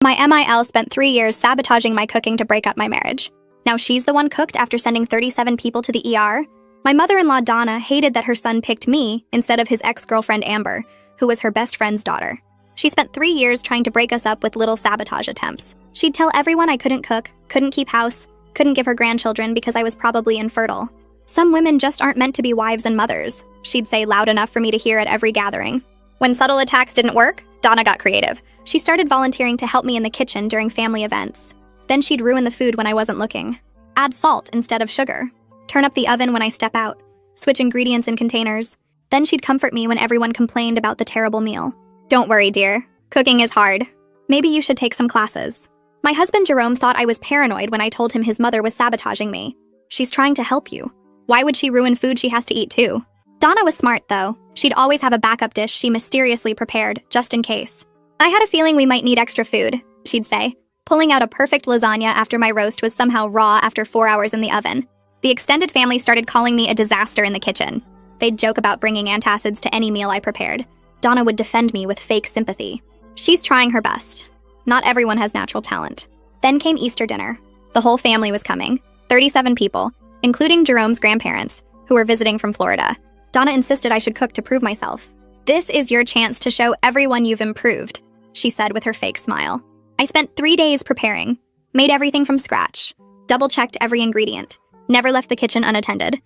My MIL spent 3 years sabotaging my cooking to break up my marriage. Now she's the one cooked after sending 37 people to the ER? My mother-in-law Donna hated that her son picked me instead of his ex-girlfriend Amber, who was her best friend's daughter. She spent 3 years trying to break us up with little sabotage attempts. She'd tell everyone I couldn't cook, couldn't keep house, couldn't give her grandchildren because I was probably infertile. Some women just aren't meant to be wives and mothers, she'd say loud enough for me to hear at every gathering. When subtle attacks didn't work, Donna got creative. She started volunteering to help me in the kitchen during family events. Then she'd ruin the food when I wasn't looking. Add salt instead of sugar. Turn up the oven when I step out. Switch ingredients in containers. Then she'd comfort me when everyone complained about the terrible meal. Don't worry, dear. Cooking is hard. Maybe you should take some classes. My husband Jerome thought I was paranoid when I told him his mother was sabotaging me. She's trying to help you. Why would she ruin food she has to eat too? Donna was smart, though. She'd always have a backup dish she mysteriously prepared, just in case. I had a feeling we might need extra food, she'd say, pulling out a perfect lasagna after my roast was somehow raw after 4 hours in the oven. The extended family started calling me a disaster in the kitchen. They'd joke about bringing antacids to any meal I prepared. Donna would defend me with fake sympathy. She's trying her best. Not everyone has natural talent. Then came Easter dinner. The whole family was coming, 37 people, including Jerome's grandparents, who were visiting from Florida. Donna insisted I should cook to prove myself. This is your chance to show everyone you've improved, she said with her fake smile. I spent 3 days preparing, made everything from scratch, double-checked every ingredient, never left the kitchen unattended.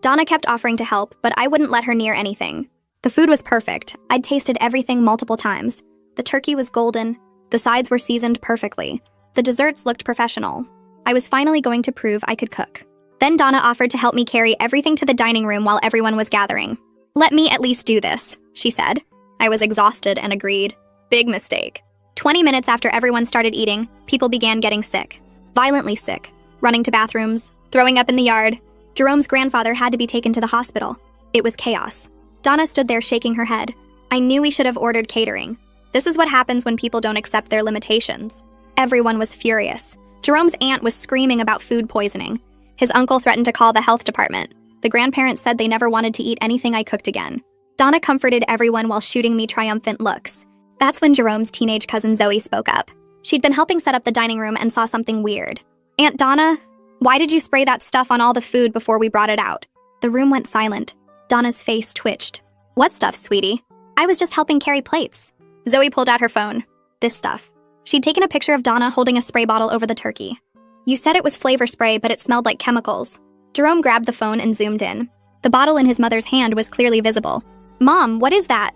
Donna kept offering to help, but I wouldn't let her near anything. The food was perfect. I'd tasted everything multiple times. The turkey was golden. The sides were seasoned perfectly. The desserts looked professional. I was finally going to prove I could cook. Then Donna offered to help me carry everything to the dining room while everyone was gathering. Let me at least do this, she said. I was exhausted and agreed. Big mistake. 20 minutes after everyone started eating, people began getting sick. Violently sick. Running to bathrooms, throwing up in the yard. Jerome's grandfather had to be taken to the hospital. It was chaos. Donna stood there shaking her head. I knew we should have ordered catering. This is what happens when people don't accept their limitations. Everyone was furious. Jerome's aunt was screaming about food poisoning. His uncle threatened to call the health department. The grandparents said they never wanted to eat anything I cooked again. Donna comforted everyone while shooting me triumphant looks. That's when Jerome's teenage cousin Zoe spoke up. She'd been helping set up the dining room and saw something weird. Aunt Donna, why did you spray that stuff on all the food before we brought it out? The room went silent. Donna's face twitched. What stuff, sweetie? I was just helping carry plates. Zoe pulled out her phone. This stuff. She'd taken a picture of Donna holding a spray bottle over the turkey. You said it was flavor spray, but it smelled like chemicals. Jerome grabbed the phone and zoomed in. The bottle in his mother's hand was clearly visible. Mom, what is that?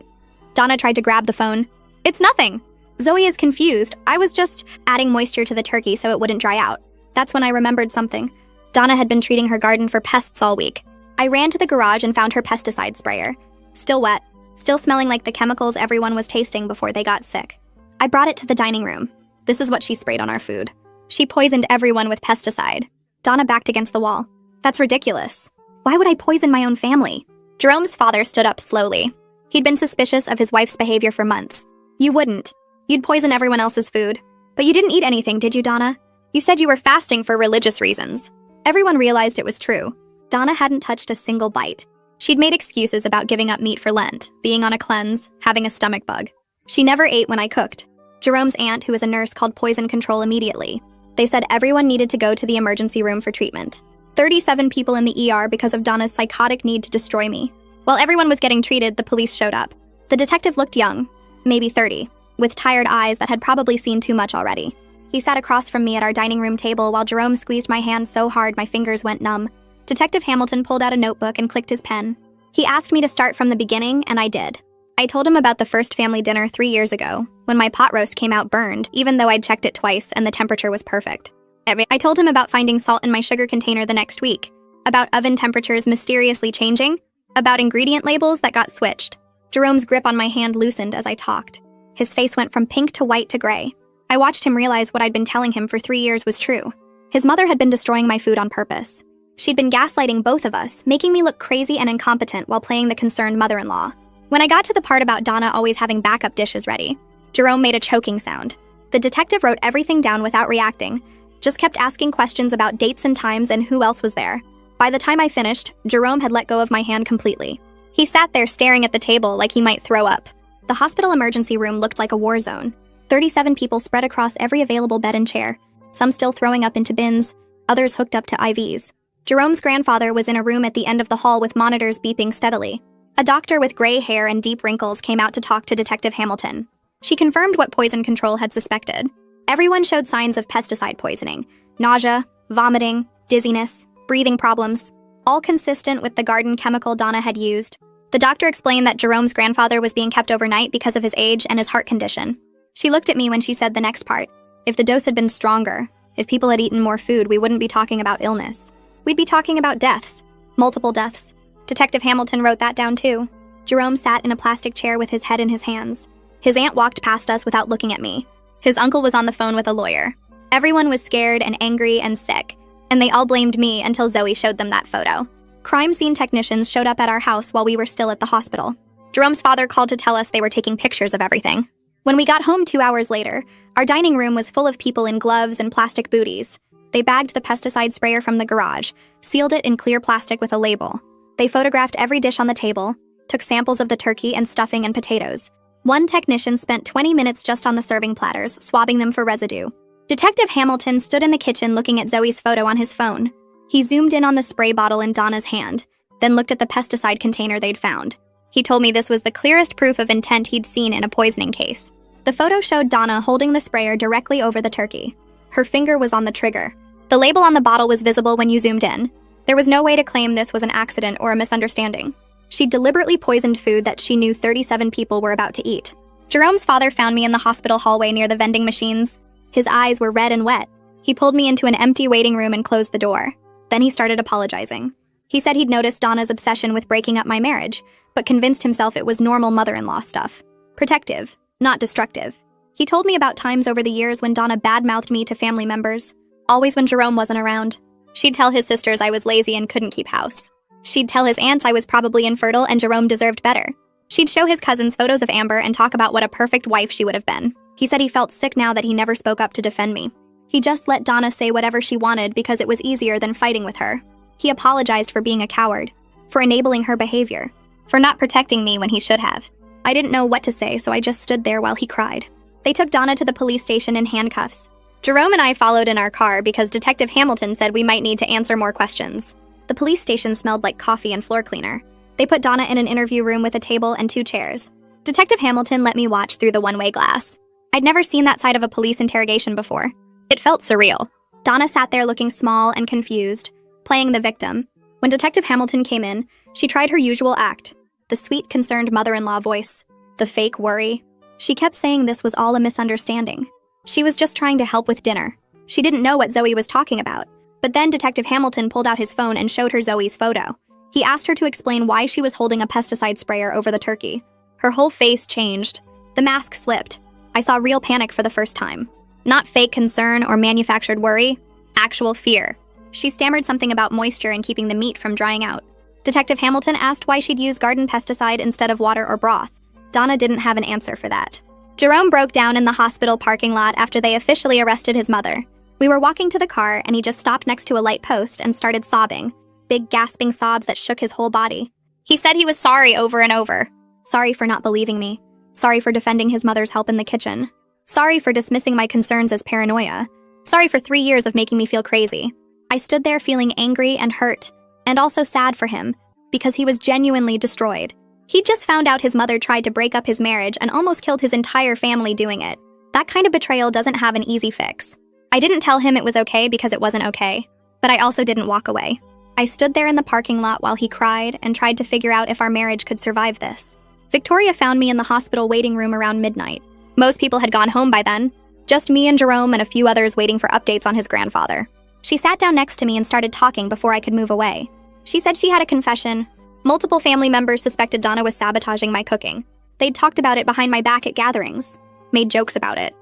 Donna tried to grab the phone. It's nothing. Zoe is confused. I was just adding moisture to the turkey so it wouldn't dry out. That's when I remembered something. Donna had been treating her garden for pests all week. I ran to the garage and found her pesticide sprayer. Still wet. Still smelling like the chemicals everyone was tasting before they got sick. I brought it to the dining room. This is what she sprayed on our food. She poisoned everyone with pesticide. Donna backed against the wall. That's ridiculous. Why would I poison my own family? Jerome's father stood up slowly. He'd been suspicious of his wife's behavior for months. You wouldn't. You'd poison everyone else's food. But you didn't eat anything, did you, Donna? You said you were fasting for religious reasons. Everyone realized it was true. Donna hadn't touched a single bite. She'd made excuses about giving up meat for Lent, being on a cleanse, having a stomach bug. She never ate when I cooked. Jerome's aunt, who was a nurse, called poison control immediately. They said everyone needed to go to the emergency room for treatment. 37 people in the ER because of Donna's psychotic need to destroy me. While everyone was getting treated, the police showed up. The detective looked young, maybe 30, with tired eyes that had probably seen too much already. He sat across from me at our dining room table while Jerome squeezed my hand so hard my fingers went numb. Detective Hamilton pulled out a notebook and clicked his pen. He asked me to start from the beginning, and I did. I told him about the first family dinner 3 years ago, when my pot roast came out burned, even though I'd checked it twice and the temperature was perfect. I told him about finding salt in my sugar container the next week, about oven temperatures mysteriously changing, about ingredient labels that got switched. Jerome's grip on my hand loosened as I talked. His face went from pink to white to gray. I watched him realize what I'd been telling him for 3 years was true. His mother had been destroying my food on purpose. She'd been gaslighting both of us, making me look crazy and incompetent while playing the concerned mother-in-law. When I got to the part about Donna always having backup dishes ready, Jerome made a choking sound. The detective wrote everything down without reacting, just kept asking questions about dates and times and who else was there. By the time I finished, Jerome had let go of my hand completely. He sat there staring at the table like he might throw up. The hospital emergency room looked like a war zone. 37 people spread across every available bed and chair, some still throwing up into bins, others hooked up to IVs. Jerome's grandfather was in a room at the end of the hall with monitors beeping steadily. A doctor with gray hair and deep wrinkles came out to talk to Detective Hamilton. She confirmed what poison control had suspected. Everyone showed signs of pesticide poisoning: nausea, vomiting, dizziness, breathing problems, all consistent with the garden chemical Donna had used. The doctor explained that Jerome's grandfather was being kept overnight because of his age and his heart condition. She looked at me when she said the next part. If the dose had been stronger, if people had eaten more food, we wouldn't be talking about illness. We'd be talking about deaths. Multiple deaths. Detective Hamilton wrote that down too. Jerome sat in a plastic chair with his head in his hands. His aunt walked past us without looking at me. His uncle was on the phone with a lawyer. Everyone was scared and angry and sick, and they all blamed me until Zoe showed them that photo. Crime scene technicians showed up at our house while we were still at the hospital. Jerome's father called to tell us they were taking pictures of everything. When we got home 2 hours later, our dining room was full of people in gloves and plastic booties. They bagged the pesticide sprayer from the garage, sealed it in clear plastic with a label. They photographed every dish on the table, took samples of the turkey and stuffing and potatoes. One technician spent 20 minutes just on the serving platters, swabbing them for residue. Detective Hamilton stood in the kitchen looking at Zoe's photo on his phone. He zoomed in on the spray bottle in Donna's hand, then looked at the pesticide container they'd found. He told me this was the clearest proof of intent he'd seen in a poisoning case. The photo showed Donna holding the sprayer directly over the turkey. Her finger was on the trigger. The label on the bottle was visible when you zoomed in. There was no way to claim this was an accident or a misunderstanding. She deliberately poisoned food that she knew 37 people were about to eat. Jerome's father found me in the hospital hallway near the vending machines. His eyes were red and wet. He pulled me into an empty waiting room and closed the door. Then he started apologizing. He said he'd noticed Donna's obsession with breaking up my marriage, but convinced himself it was normal mother-in-law stuff. Protective, not destructive. He told me about times over the years when Donna badmouthed me to family members, always when Jerome wasn't around. She'd tell his sisters I was lazy and couldn't keep house. She'd tell his aunts I was probably infertile and Jerome deserved better. She'd show his cousins photos of Amber and talk about what a perfect wife she would have been. He said he felt sick now that he never spoke up to defend me. He just let Donna say whatever she wanted because it was easier than fighting with her. He apologized for being a coward, for enabling her behavior, for not protecting me when he should have. I didn't know what to say, so I just stood there while he cried. They took Donna to the police station in handcuffs. Jerome and I followed in our car because Detective Hamilton said we might need to answer more questions. The police station smelled like coffee and floor cleaner. They put Donna in an interview room with a table and 2 chairs. Detective Hamilton let me watch through the one-way glass. I'd never seen that side of a police interrogation before. It felt surreal. Donna sat there looking small and confused, playing the victim. When Detective Hamilton came in, she tried her usual act. The sweet, concerned mother-in-law voice. The fake worry. She kept saying this was all a misunderstanding. She was just trying to help with dinner. She didn't know what Zoe was talking about. But then Detective Hamilton pulled out his phone and showed her Zoe's photo. He asked her to explain why she was holding a pesticide sprayer over the turkey. Her whole face changed. The mask slipped. I saw real panic for the first time. Not fake concern or manufactured worry, actual fear. She stammered something about moisture and keeping the meat from drying out. Detective Hamilton asked why she'd use garden pesticide instead of water or broth. Donna didn't have an answer for that. Jerome broke down in the hospital parking lot after they officially arrested his mother. We were walking to the car and he just stopped next to a light post and started sobbing. Big gasping sobs that shook his whole body. He said he was sorry over and over. Sorry for not believing me. Sorry for defending his mother's help in the kitchen. Sorry for dismissing my concerns as paranoia. Sorry for 3 years of making me feel crazy. I stood there feeling angry and hurt, and also sad for him, because he was genuinely destroyed. He'd just found out his mother tried to break up his marriage and almost killed his entire family doing it. That kind of betrayal doesn't have an easy fix. I didn't tell him it was okay because it wasn't okay, but I also didn't walk away. I stood there in the parking lot while he cried and tried to figure out if our marriage could survive this. Victoria found me in the hospital waiting room around midnight. Most people had gone home by then. Just me and Jerome and a few others waiting for updates on his grandfather. She sat down next to me and started talking before I could move away. She said she had a confession. Multiple family members suspected Donna was sabotaging my cooking. They'd talked about it behind my back at gatherings, made jokes about it.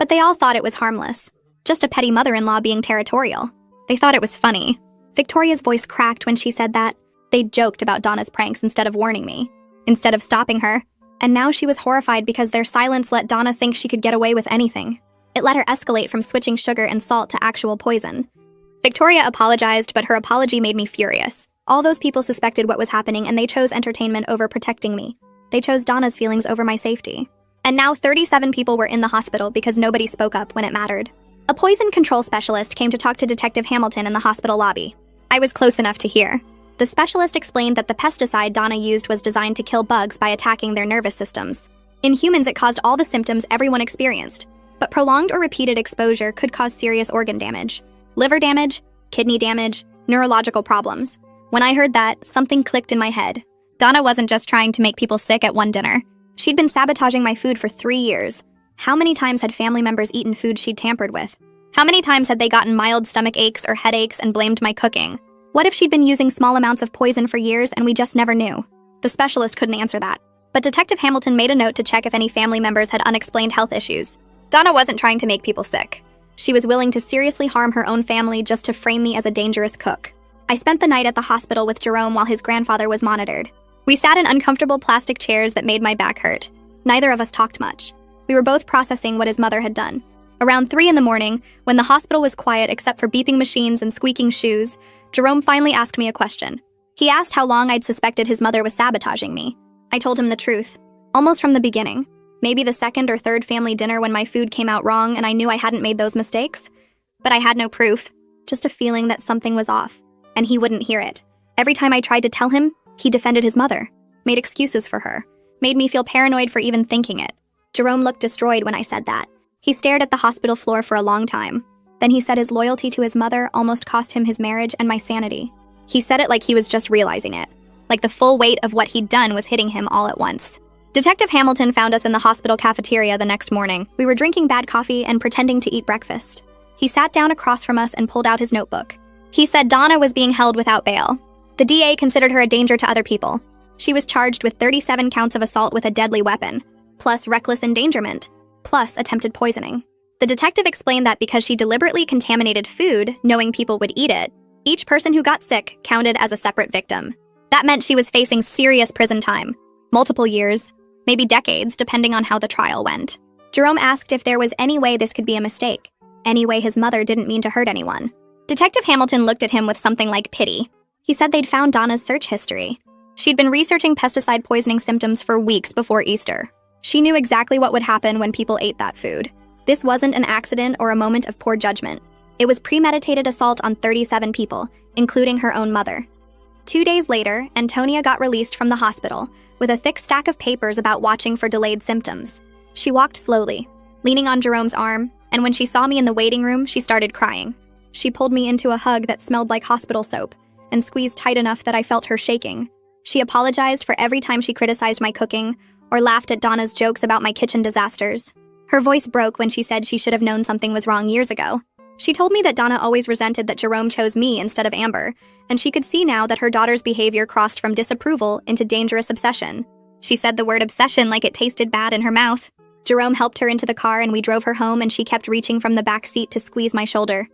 But they all thought it was harmless. Just a petty mother-in-law being territorial. They thought it was funny. Victoria's voice cracked when she said that. They'd joked about Donna's pranks instead of warning me, instead of stopping her. And now she was horrified because their silence let Donna think she could get away with anything. It let her escalate from switching sugar and salt to actual poison. Victoria apologized, but her apology made me furious. All those people suspected what was happening and they chose entertainment over protecting me. They chose Donna's feelings over my safety. And now 37 people were in the hospital because nobody spoke up when it mattered. A poison control specialist came to talk to Detective Hamilton in the hospital lobby. I was close enough to hear. The specialist explained that the pesticide Donna used was designed to kill bugs by attacking their nervous systems. In humans, it caused all the symptoms everyone experienced, but prolonged or repeated exposure could cause serious organ damage, liver damage, kidney damage, neurological problems. When I heard that, something clicked in my head. Donna wasn't just trying to make people sick at one dinner. She'd been sabotaging my food for 3 years. How many times had family members eaten food she'd tampered with? How many times had they gotten mild stomach aches or headaches and blamed my cooking? What if she'd been using small amounts of poison for years and we just never knew? The specialist couldn't answer that. But Detective Hamilton made a note to check if any family members had unexplained health issues. Donna wasn't trying to make people sick. She was willing to seriously harm her own family just to frame me as a dangerous cook. I spent the night at the hospital with Jerome while his grandfather was monitored. We sat in uncomfortable plastic chairs that made my back hurt. Neither of us talked much. We were both processing what his mother had done. Around 3 a.m, when the hospital was quiet except for beeping machines and squeaking shoes, Jerome finally asked me a question. He asked how long I'd suspected his mother was sabotaging me. I told him the truth, almost from the beginning. Maybe the second or third family dinner when my food came out wrong and I knew I hadn't made those mistakes. But I had no proof, just a feeling that something was off, and he wouldn't hear it. Every time I tried to tell him, he defended his mother, made excuses for her, made me feel paranoid for even thinking it. Jerome looked destroyed when I said that. He stared at the hospital floor for a long time. Then he said his loyalty to his mother almost cost him his marriage and my sanity. He said it like he was just realizing it, like the full weight of what he'd done was hitting him all at once. Detective Hamilton found us in the hospital cafeteria the next morning. We were drinking bad coffee and pretending to eat breakfast. He sat down across from us and pulled out his notebook. He said Donna was being held without bail. The DA considered her a danger to other people. She was charged with 37 counts of assault with a deadly weapon, plus reckless endangerment, plus attempted poisoning. The detective explained that because she deliberately contaminated food, knowing people would eat it, each person who got sick counted as a separate victim. That meant she was facing serious prison time, multiple years, maybe decades, depending on how the trial went. Jerome asked if there was any way this could be a mistake, any way his mother didn't mean to hurt anyone. Detective Hamilton looked at him with something like pity. He said they'd found Donna's search history. She'd been researching pesticide poisoning symptoms for weeks before Easter. She knew exactly what would happen when people ate that food. This wasn't an accident or a moment of poor judgment. It was premeditated assault on 37 people, including her own mother. 2 days later, Antonia got released from the hospital with a thick stack of papers about watching for delayed symptoms. She walked slowly, leaning on Jerome's arm, and when she saw me in the waiting room, she started crying. She pulled me into a hug that smelled like hospital soap and squeezed tight enough that I felt her shaking. She apologized for every time she criticized my cooking or laughed at Donna's jokes about my kitchen disasters. Her voice broke when she said she should have known something was wrong years ago. She told me that Donna always resented that Jerome chose me instead of Amber, and she could see now that her daughter's behavior crossed from disapproval into dangerous obsession. She said the word obsession like it tasted bad in her mouth. Jerome helped her into the car and we drove her home, and she kept reaching from the back seat to squeeze my shoulder.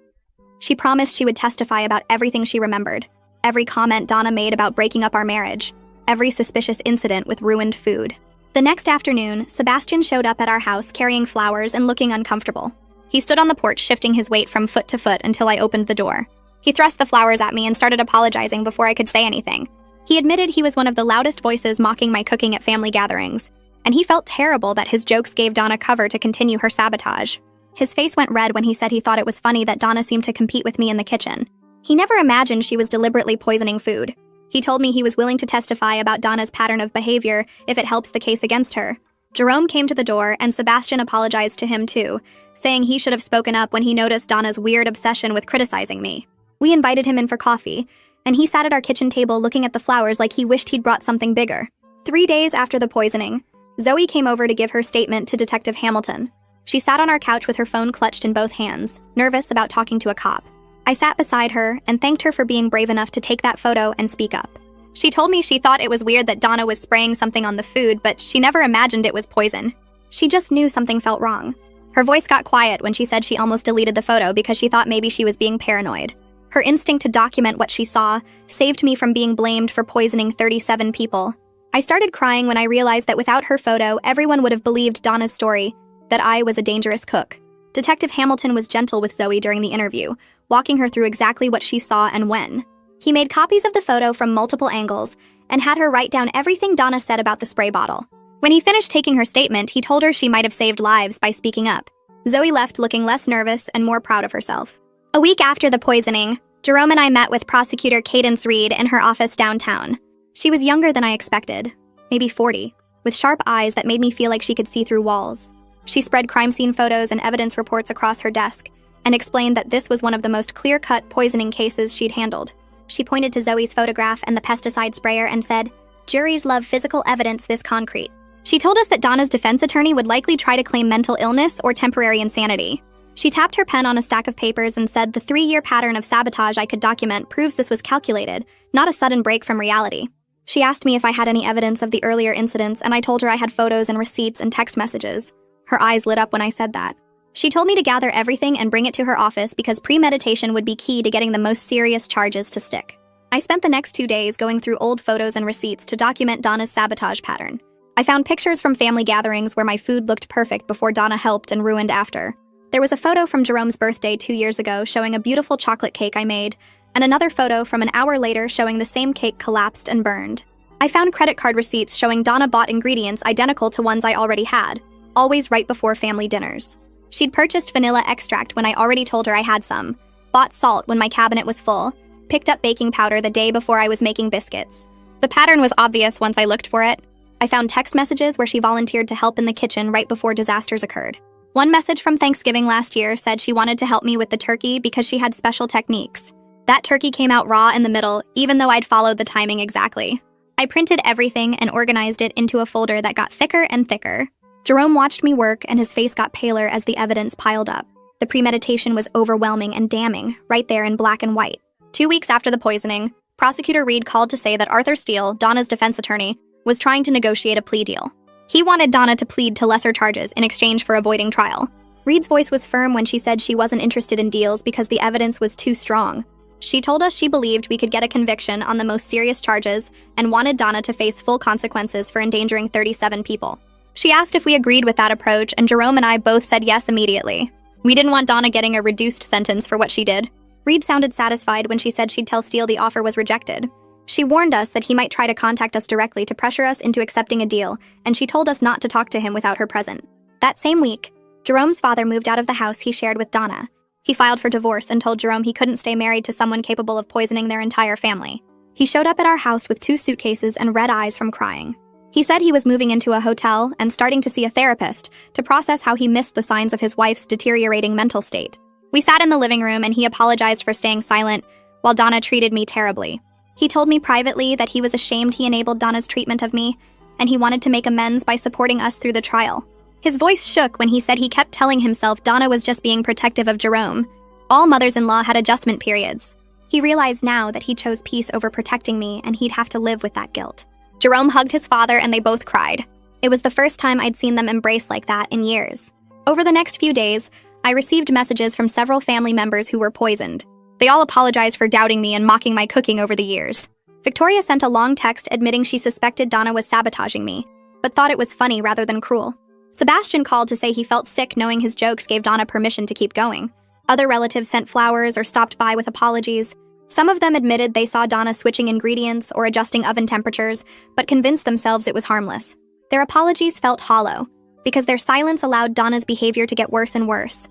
She promised she would testify about everything she remembered, every comment Donna made about breaking up our marriage, every suspicious incident with ruined food. The next afternoon, Sebastian showed up at our house carrying flowers and looking uncomfortable. He stood on the porch shifting his weight from foot to foot until I opened the door. He thrust the flowers at me and started apologizing before I could say anything. He admitted he was one of the loudest voices mocking my cooking at family gatherings, and he felt terrible that his jokes gave Donna cover to continue her sabotage. His face went red when he said he thought it was funny that Donna seemed to compete with me in the kitchen. He never imagined she was deliberately poisoning food. He told me he was willing to testify about Donna's pattern of behavior if it helps the case against her. Jerome came to the door, and Sebastian apologized to him too, saying he should have spoken up when he noticed Donna's weird obsession with criticizing me. We invited him in for coffee, and he sat at our kitchen table looking at the flowers like he wished he'd brought something bigger. 3 days after the poisoning, Zoe came over to give her statement to Detective Hamilton. She sat on our couch with her phone clutched in both hands, nervous about talking to a cop. I sat beside her and thanked her for being brave enough to take that photo and speak up. She told me she thought it was weird that Donna was spraying something on the food, but she never imagined it was poison. She just knew something felt wrong. Her voice got quiet when she said she almost deleted the photo because she thought maybe she was being paranoid. Her instinct to document what she saw saved me from being blamed for poisoning 37 people. I started crying when I realized that without her photo, everyone would have believed Donna's story, that I was a dangerous cook. Detective Hamilton was gentle with Zoe during the interview, walking her through exactly what she saw and when. He made copies of the photo from multiple angles and had her write down everything Donna said about the spray bottle. When he finished taking her statement, he told her she might have saved lives by speaking up. Zoe left looking less nervous and more proud of herself. A week after the poisoning, Jerome and I met with prosecutor Cadence Reed in her office downtown. She was younger than I expected, maybe 40, with sharp eyes that made me feel like she could see through walls. She spread crime scene photos and evidence reports across her desk and explained that this was one of the most clear-cut poisoning cases she'd handled. She pointed to Zoe's photograph and the pesticide sprayer and said, "Juries love physical evidence this concrete." She told us that Donna's defense attorney would likely try to claim mental illness or temporary insanity. She tapped her pen on a stack of papers and said the 3-year pattern of sabotage I could document proves this was calculated, not a sudden break from reality. She asked me if I had any evidence of the earlier incidents, and I told her I had photos and receipts and text messages. Her eyes lit up when I said that. She told me to gather everything and bring it to her office because premeditation would be key to getting the most serious charges to stick. I spent the next 2 days going through old photos and receipts to document Donna's sabotage pattern. I found pictures from family gatherings where my food looked perfect before Donna helped and ruined after. There was a photo from Jerome's birthday 2 years ago showing a beautiful chocolate cake I made, and another photo from an hour later showing the same cake collapsed and burned. I found credit card receipts showing Donna bought ingredients identical to ones I already had, always right before family dinners. She'd purchased vanilla extract when I already told her I had some, bought salt when my cabinet was full, picked up baking powder the day before I was making biscuits. The pattern was obvious once I looked for it. I found text messages where she volunteered to help in the kitchen right before disasters occurred. One message from Thanksgiving last year said she wanted to help me with the turkey because she had special techniques. That turkey came out raw in the middle, even though I'd followed the timing exactly. I printed everything and organized it into a folder that got thicker and thicker. Jerome watched me work and his face got paler as the evidence piled up. The premeditation was overwhelming and damning, right there in black and white. 2 weeks after the poisoning, Prosecutor Reed called to say that Arthur Steele, Donna's defense attorney, was trying to negotiate a plea deal. He wanted Donna to plead to lesser charges in exchange for avoiding trial. Reed's voice was firm when she said she wasn't interested in deals because the evidence was too strong. She told us she believed we could get a conviction on the most serious charges and wanted Donna to face full consequences for endangering 37 people. She asked if we agreed with that approach, and Jerome and I both said yes immediately. We didn't want Donna getting a reduced sentence for what she did. Reed sounded satisfied when she said she'd tell Steele the offer was rejected. She warned us that he might try to contact us directly to pressure us into accepting a deal, and she told us not to talk to him without her present. That same week, Jerome's father moved out of the house he shared with Donna. He filed for divorce and told Jerome he couldn't stay married to someone capable of poisoning their entire family. He showed up at our house with 2 suitcases and red eyes from crying. He said he was moving into a hotel and starting to see a therapist to process how he missed the signs of his wife's deteriorating mental state. We sat in the living room and he apologized for staying silent while Donna treated me terribly. He told me privately that he was ashamed he enabled Donna's treatment of me, and he wanted to make amends by supporting us through the trial. His voice shook when he said he kept telling himself Donna was just being protective of Jerome. All mothers-in-law had adjustment periods. He realized now that he chose peace over protecting me, and he'd have to live with that guilt. Jerome hugged his father and they both cried. It was the first time I'd seen them embrace like that in years. Over the next few days, I received messages from several family members who were poisoned. They all apologized for doubting me and mocking my cooking over the years. Victoria sent a long text admitting she suspected Donna was sabotaging me, but thought it was funny rather than cruel. Sebastian called to say he felt sick knowing his jokes gave Donna permission to keep going. Other relatives sent flowers or stopped by with apologies. Some of them admitted they saw Donna switching ingredients or adjusting oven temperatures, but convinced themselves it was harmless. Their apologies felt hollow, because their silence allowed Donna's behavior to get worse and worse.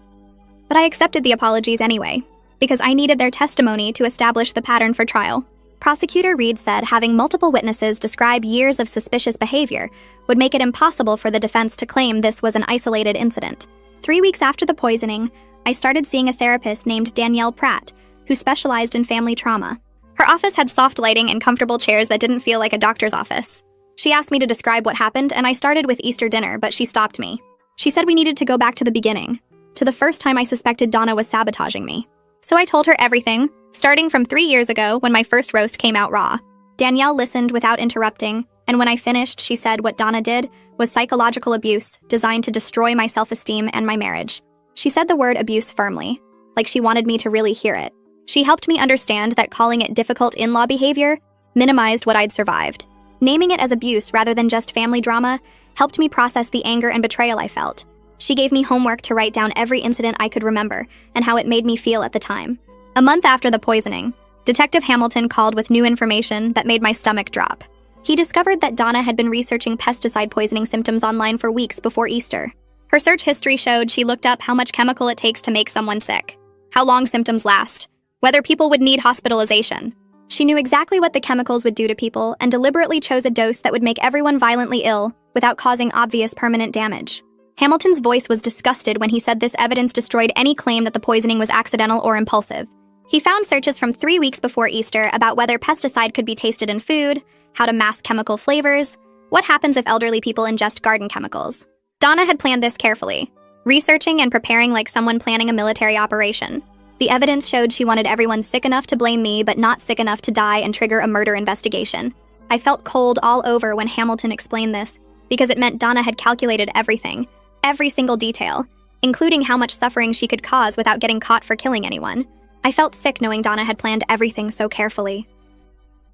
But I accepted the apologies anyway, because I needed their testimony to establish the pattern for trial. Prosecutor Reed said having multiple witnesses describe years of suspicious behavior would make it impossible for the defense to claim this was an isolated incident. 3 weeks after the poisoning, I started seeing a therapist named Danielle Pratt, who specialized in family trauma. Her office had soft lighting and comfortable chairs that didn't feel like a doctor's office. She asked me to describe what happened, and I started with Easter dinner, but she stopped me. She said we needed to go back to the beginning, to the first time I suspected Donna was sabotaging me. So I told her everything, starting from 3 years ago when my first roast came out raw. Danielle listened without interrupting, and when I finished, she said what Donna did was psychological abuse designed to destroy my self-esteem and my marriage. She said the word abuse firmly, like she wanted me to really hear it. She helped me understand that calling it difficult in-law behavior minimized what I'd survived. Naming it as abuse rather than just family drama helped me process the anger and betrayal I felt. She gave me homework to write down every incident I could remember and how it made me feel at the time. A month after the poisoning, Detective Hamilton called with new information that made my stomach drop. He discovered that Donna had been researching pesticide poisoning symptoms online for weeks before Easter. Her search history showed she looked up how much chemical it takes to make someone sick, how long symptoms last, whether people would need hospitalization. She knew exactly what the chemicals would do to people and deliberately chose a dose that would make everyone violently ill without causing obvious permanent damage. Hamilton's voice was disgusted when he said this evidence destroyed any claim that the poisoning was accidental or impulsive. He found searches from 3 weeks before Easter about whether pesticide could be tasted in food, how to mask chemical flavors, what happens if elderly people ingest garden chemicals. Donna had planned this carefully, researching and preparing like someone planning a military operation. The evidence showed she wanted everyone sick enough to blame me, but not sick enough to die and trigger a murder investigation. I felt cold all over when Hamilton explained this, because it meant Donna had calculated everything, every single detail, including how much suffering she could cause without getting caught for killing anyone. I felt sick knowing Donna had planned everything so carefully.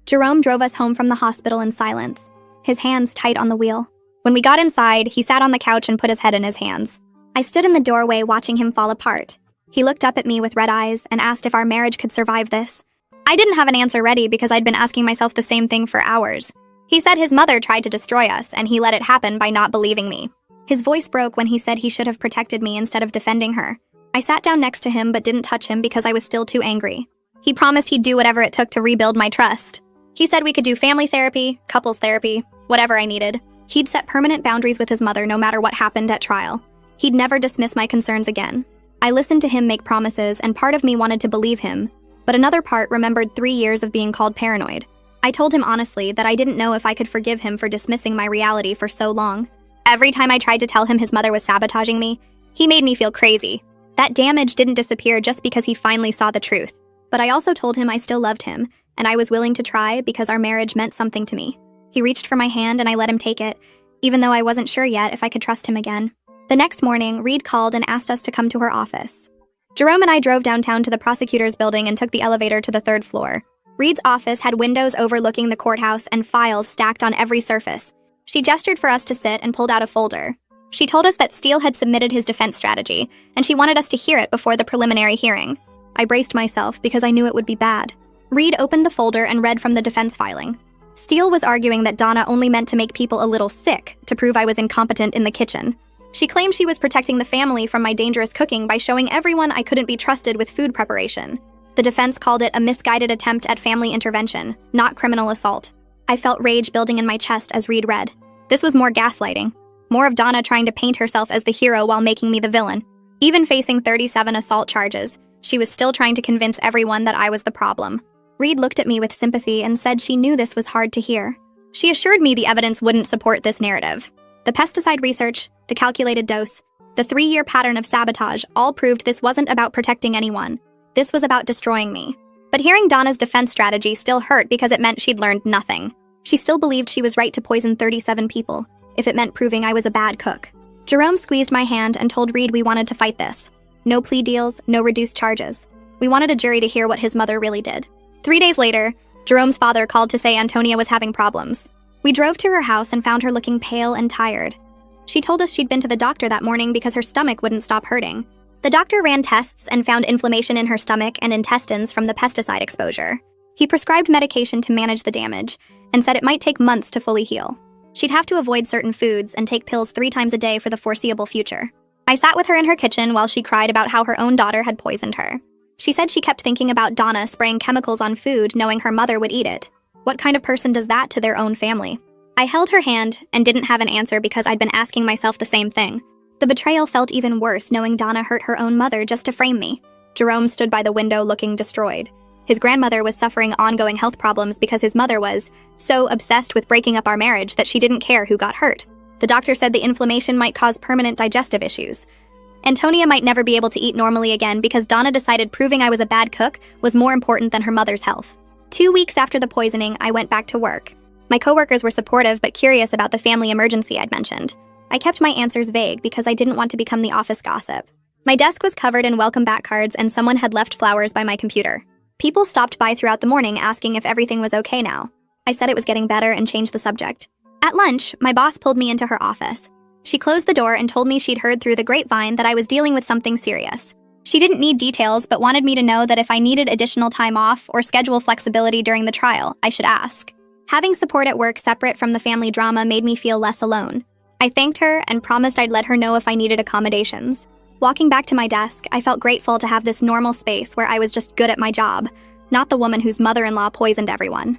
Jerome drove us home from the hospital in silence, his hands tight on the wheel. When we got inside, he sat on the couch and put his head in his hands. I stood in the doorway watching him fall apart. He looked up at me with red eyes and asked if our marriage could survive this. I didn't have an answer ready because I'd been asking myself the same thing for hours. He said his mother tried to destroy us, and he let it happen by not believing me. His voice broke when he said he should have protected me instead of defending her. I sat down next to him but didn't touch him because I was still too angry. He promised he'd do whatever it took to rebuild my trust. He said we could do family therapy, couples therapy, whatever I needed. He'd set permanent boundaries with his mother no matter what happened at trial. He'd never dismiss my concerns again. I listened to him make promises, and part of me wanted to believe him, but another part remembered 3 years of being called paranoid. I told him honestly that I didn't know if I could forgive him for dismissing my reality for so long. Every time I tried to tell him his mother was sabotaging me, he made me feel crazy. That damage didn't disappear just because he finally saw the truth. But I also told him I still loved him, and I was willing to try because our marriage meant something to me. He reached for my hand and I let him take it, even though I wasn't sure yet if I could trust him again. The next morning, Reed called and asked us to come to her office. Jerome and I drove downtown to the prosecutor's building and took the elevator to the 3rd floor. Reed's office had windows overlooking the courthouse and files stacked on every surface. She gestured for us to sit and pulled out a folder. She told us that Steele had submitted his defense strategy, and she wanted us to hear it before the preliminary hearing. I braced myself because I knew it would be bad. Reed opened the folder and read from the defense filing. Steele was arguing that Donna only meant to make people a little sick to prove I was incompetent in the kitchen. She claimed she was protecting the family from my dangerous cooking by showing everyone I couldn't be trusted with food preparation. The defense called it a misguided attempt at family intervention, not criminal assault. I felt rage building in my chest as Reed read. This was more gaslighting. More of Donna trying to paint herself as the hero while making me the villain. Even facing 37 assault charges, she was still trying to convince everyone that I was the problem. Reed looked at me with sympathy and said she knew this was hard to hear. She assured me the evidence wouldn't support this narrative. The pesticide research, the calculated dose, the 3-year pattern of sabotage all proved this wasn't about protecting anyone. This was about destroying me. But hearing Donna's defense strategy still hurt because it meant she'd learned nothing. She still believed she was right to poison 37 people, if it meant proving I was a bad cook. Jerome squeezed my hand and told Reed we wanted to fight this. No plea deals, no reduced charges. We wanted a jury to hear what his mother really did. 3 days later, Jerome's father called to say Antonia was having problems. We drove to her house and found her looking pale and tired. She told us she'd been to the doctor that morning because her stomach wouldn't stop hurting. The doctor ran tests and found inflammation in her stomach and intestines from the pesticide exposure. He prescribed medication to manage the damage and said it might take months to fully heal. She'd have to avoid certain foods and take pills 3 times a day for the foreseeable future. I sat with her in her kitchen while she cried about how her own daughter had poisoned her. She said she kept thinking about Donna spraying chemicals on food knowing her mother would eat it. What kind of person does that to their own family? I held her hand and didn't have an answer because I'd been asking myself the same thing. The betrayal felt even worse knowing Donna hurt her own mother just to frame me. Jerome stood by the window looking destroyed. His grandmother was suffering ongoing health problems because his mother was so obsessed with breaking up our marriage that she didn't care who got hurt. The doctor said the inflammation might cause permanent digestive issues. Antonia might never be able to eat normally again because Donna decided proving I was a bad cook was more important than her mother's health. 2 weeks after the poisoning, I went back to work. My coworkers were supportive but curious about the family emergency I'd mentioned. I kept my answers vague because I didn't want to become the office gossip. My desk was covered in welcome back cards and someone had left flowers by my computer. People stopped by throughout the morning asking if everything was okay now. I said it was getting better and changed the subject. At lunch, my boss pulled me into her office. She closed the door and told me she'd heard through the grapevine that I was dealing with something serious. She didn't need details but wanted me to know that if I needed additional time off or schedule flexibility during the trial, I should ask. Having support at work separate from the family drama made me feel less alone. I thanked her and promised I'd let her know if I needed accommodations. Walking back to my desk, I felt grateful to have this normal space where I was just good at my job, not the woman whose mother-in-law poisoned everyone.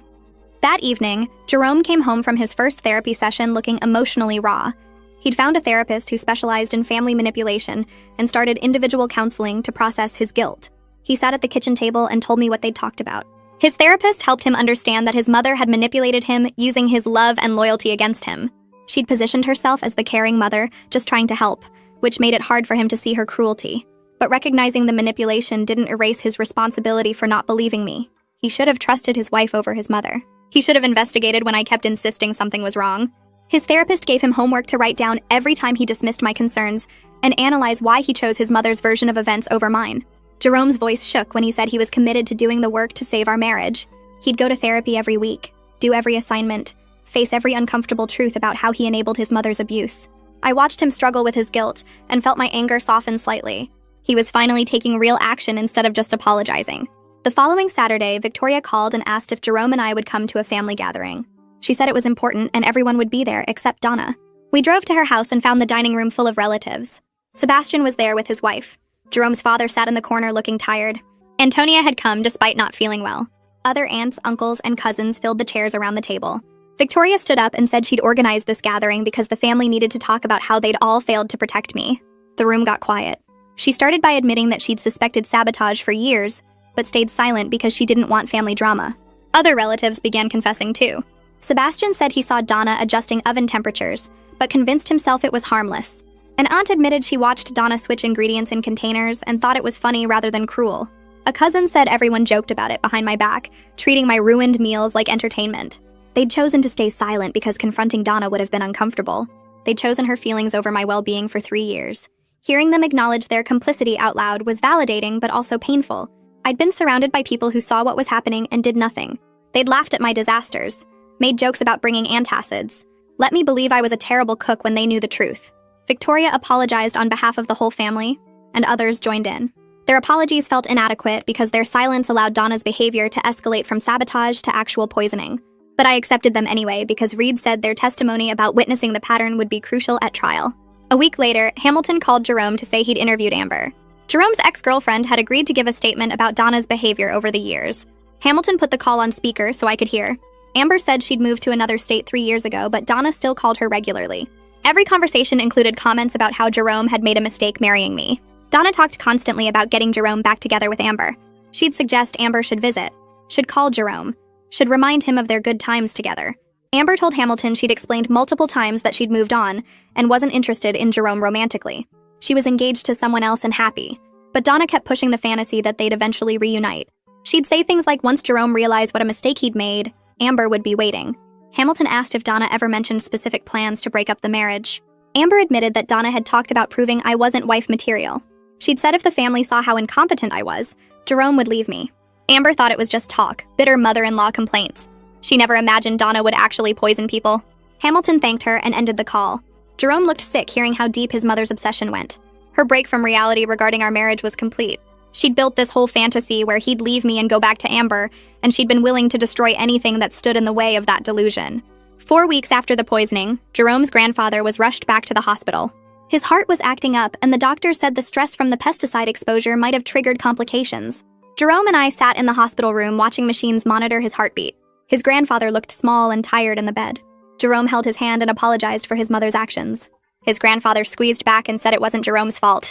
That evening, Jerome came home from his first therapy session looking emotionally raw. He'd found a therapist who specialized in family manipulation and started individual counseling to process his guilt. He sat at the kitchen table and told me what they'd talked about. His therapist helped him understand that his mother had manipulated him using his love and loyalty against him. She'd positioned herself as the caring mother, just trying to help, which made it hard for him to see her cruelty. But recognizing the manipulation didn't erase his responsibility for not believing me. He should have trusted his wife over his mother. He should have investigated when I kept insisting something was wrong. His therapist gave him homework to write down every time he dismissed my concerns and analyze why he chose his mother's version of events over mine. Jerome's voice shook when he said he was committed to doing the work to save our marriage. He'd go to therapy every week, do every assignment, face every uncomfortable truth about how he enabled his mother's abuse. I watched him struggle with his guilt and felt my anger soften slightly. He was finally taking real action instead of just apologizing. The following Saturday, Victoria called and asked if Jerome and I would come to a family gathering. She said it was important and everyone would be there except Donna. We drove to her house and found the dining room full of relatives. Sebastian was there with his wife. Jerome's father sat in the corner looking tired. Antonia had come despite not feeling well. Other aunts, uncles, and cousins filled the chairs around the table. Victoria stood up and said she'd organized this gathering because the family needed to talk about how they'd all failed to protect me. The room got quiet. She started by admitting that she'd suspected sabotage for years, but stayed silent because she didn't want family drama. Other relatives began confessing too. Sebastian said he saw Donna adjusting oven temperatures, but convinced himself it was harmless. An aunt admitted she watched Donna switch ingredients in containers and thought it was funny rather than cruel. A cousin said everyone joked about it behind my back, treating my ruined meals like entertainment. They'd chosen to stay silent because confronting Donna would have been uncomfortable. They'd chosen her feelings over my well-being for 3 years. Hearing them acknowledge their complicity out loud was validating but also painful. I'd been surrounded by people who saw what was happening and did nothing. They'd laughed at my disasters, made jokes about bringing antacids, let me believe I was a terrible cook when they knew the truth. Victoria apologized on behalf of the whole family, and others joined in. Their apologies felt inadequate because their silence allowed Donna's behavior to escalate from sabotage to actual poisoning. But I accepted them anyway because Reed said their testimony about witnessing the pattern would be crucial at trial. A week later, Hamilton called Jerome to say he'd interviewed Amber. Jerome's ex-girlfriend had agreed to give a statement about Donna's behavior over the years. Hamilton put the call on speaker so I could hear. Amber said she'd moved to another state 3 years ago, but Donna still called her regularly. Every conversation included comments about how Jerome had made a mistake marrying me. Donna talked constantly about getting Jerome back together with Amber. She'd suggest Amber should visit, should call Jerome, should remind him of their good times together. Amber told Hamilton she'd explained multiple times that she'd moved on and wasn't interested in Jerome romantically. She was engaged to someone else and happy. But Donna kept pushing the fantasy that they'd eventually reunite. She'd say things like once Jerome realized what a mistake he'd made, Amber would be waiting. Hamilton asked if Donna ever mentioned specific plans to break up the marriage. Amber admitted that Donna had talked about proving I wasn't wife material. She'd said if the family saw how incompetent I was, Jerome would leave me. Amber thought it was just talk, bitter mother-in-law complaints. She never imagined Donna would actually poison people. Hamilton thanked her and ended the call. Jerome looked sick hearing how deep his mother's obsession went. Her break from reality regarding our marriage was complete. She'd built this whole fantasy where he'd leave me and go back to Amber, and she'd been willing to destroy anything that stood in the way of that delusion. 4 weeks after the poisoning, Jerome's grandfather was rushed back to the hospital. His heart was acting up, and the doctor said the stress from the pesticide exposure might have triggered complications. Jerome and I sat in the hospital room watching machines monitor his heartbeat. His grandfather looked small and tired in the bed. Jerome held his hand and apologized for his mother's actions. His grandfather squeezed back and said it wasn't Jerome's fault.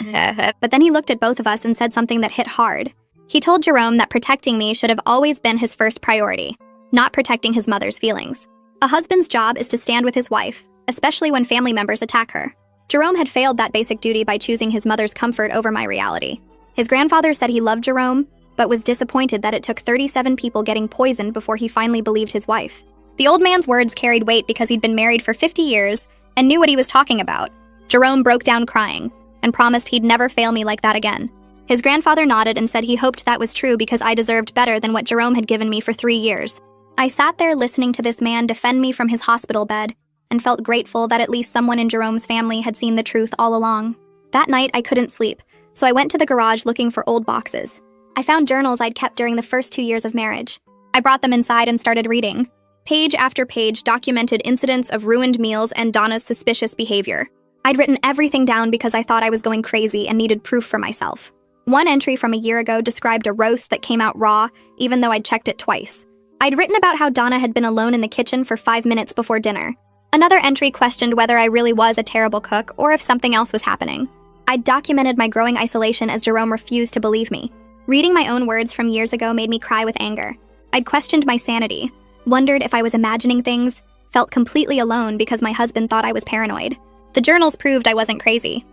But then he looked at both of us and said something that hit hard. He told Jerome that protecting me should have always been his first priority, not protecting his mother's feelings. A husband's job is to stand with his wife, especially when family members attack her. Jerome had failed that basic duty by choosing his mother's comfort over my reality. His grandfather said he loved Jerome, but was disappointed that it took 37 people getting poisoned before he finally believed his wife. The old man's words carried weight because he'd been married for 50 years and knew what he was talking about. Jerome broke down crying and promised he'd never fail me like that again. His grandfather nodded and said he hoped that was true because I deserved better than what Jerome had given me for 3 years. I sat there listening to this man defend me from his hospital bed and felt grateful that at least someone in Jerome's family had seen the truth all along. That night, I couldn't sleep, so I went to the garage looking for old boxes. I found journals I'd kept during the first 2 years of marriage. I brought them inside and started reading. Page after page documented incidents of ruined meals and Donna's suspicious behavior. I'd written everything down because I thought I was going crazy and needed proof for myself. One entry from a year ago described a roast that came out raw, even though I'd checked it twice. I'd written about how Donna had been alone in the kitchen for 5 minutes before dinner. Another entry questioned whether I really was a terrible cook or if something else was happening. I'd documented my growing isolation as Jerome refused to believe me. Reading my own words from years ago made me cry with anger. I'd questioned my sanity, wondered if I was imagining things, felt completely alone because my husband thought I was paranoid. The journals proved I wasn't crazy.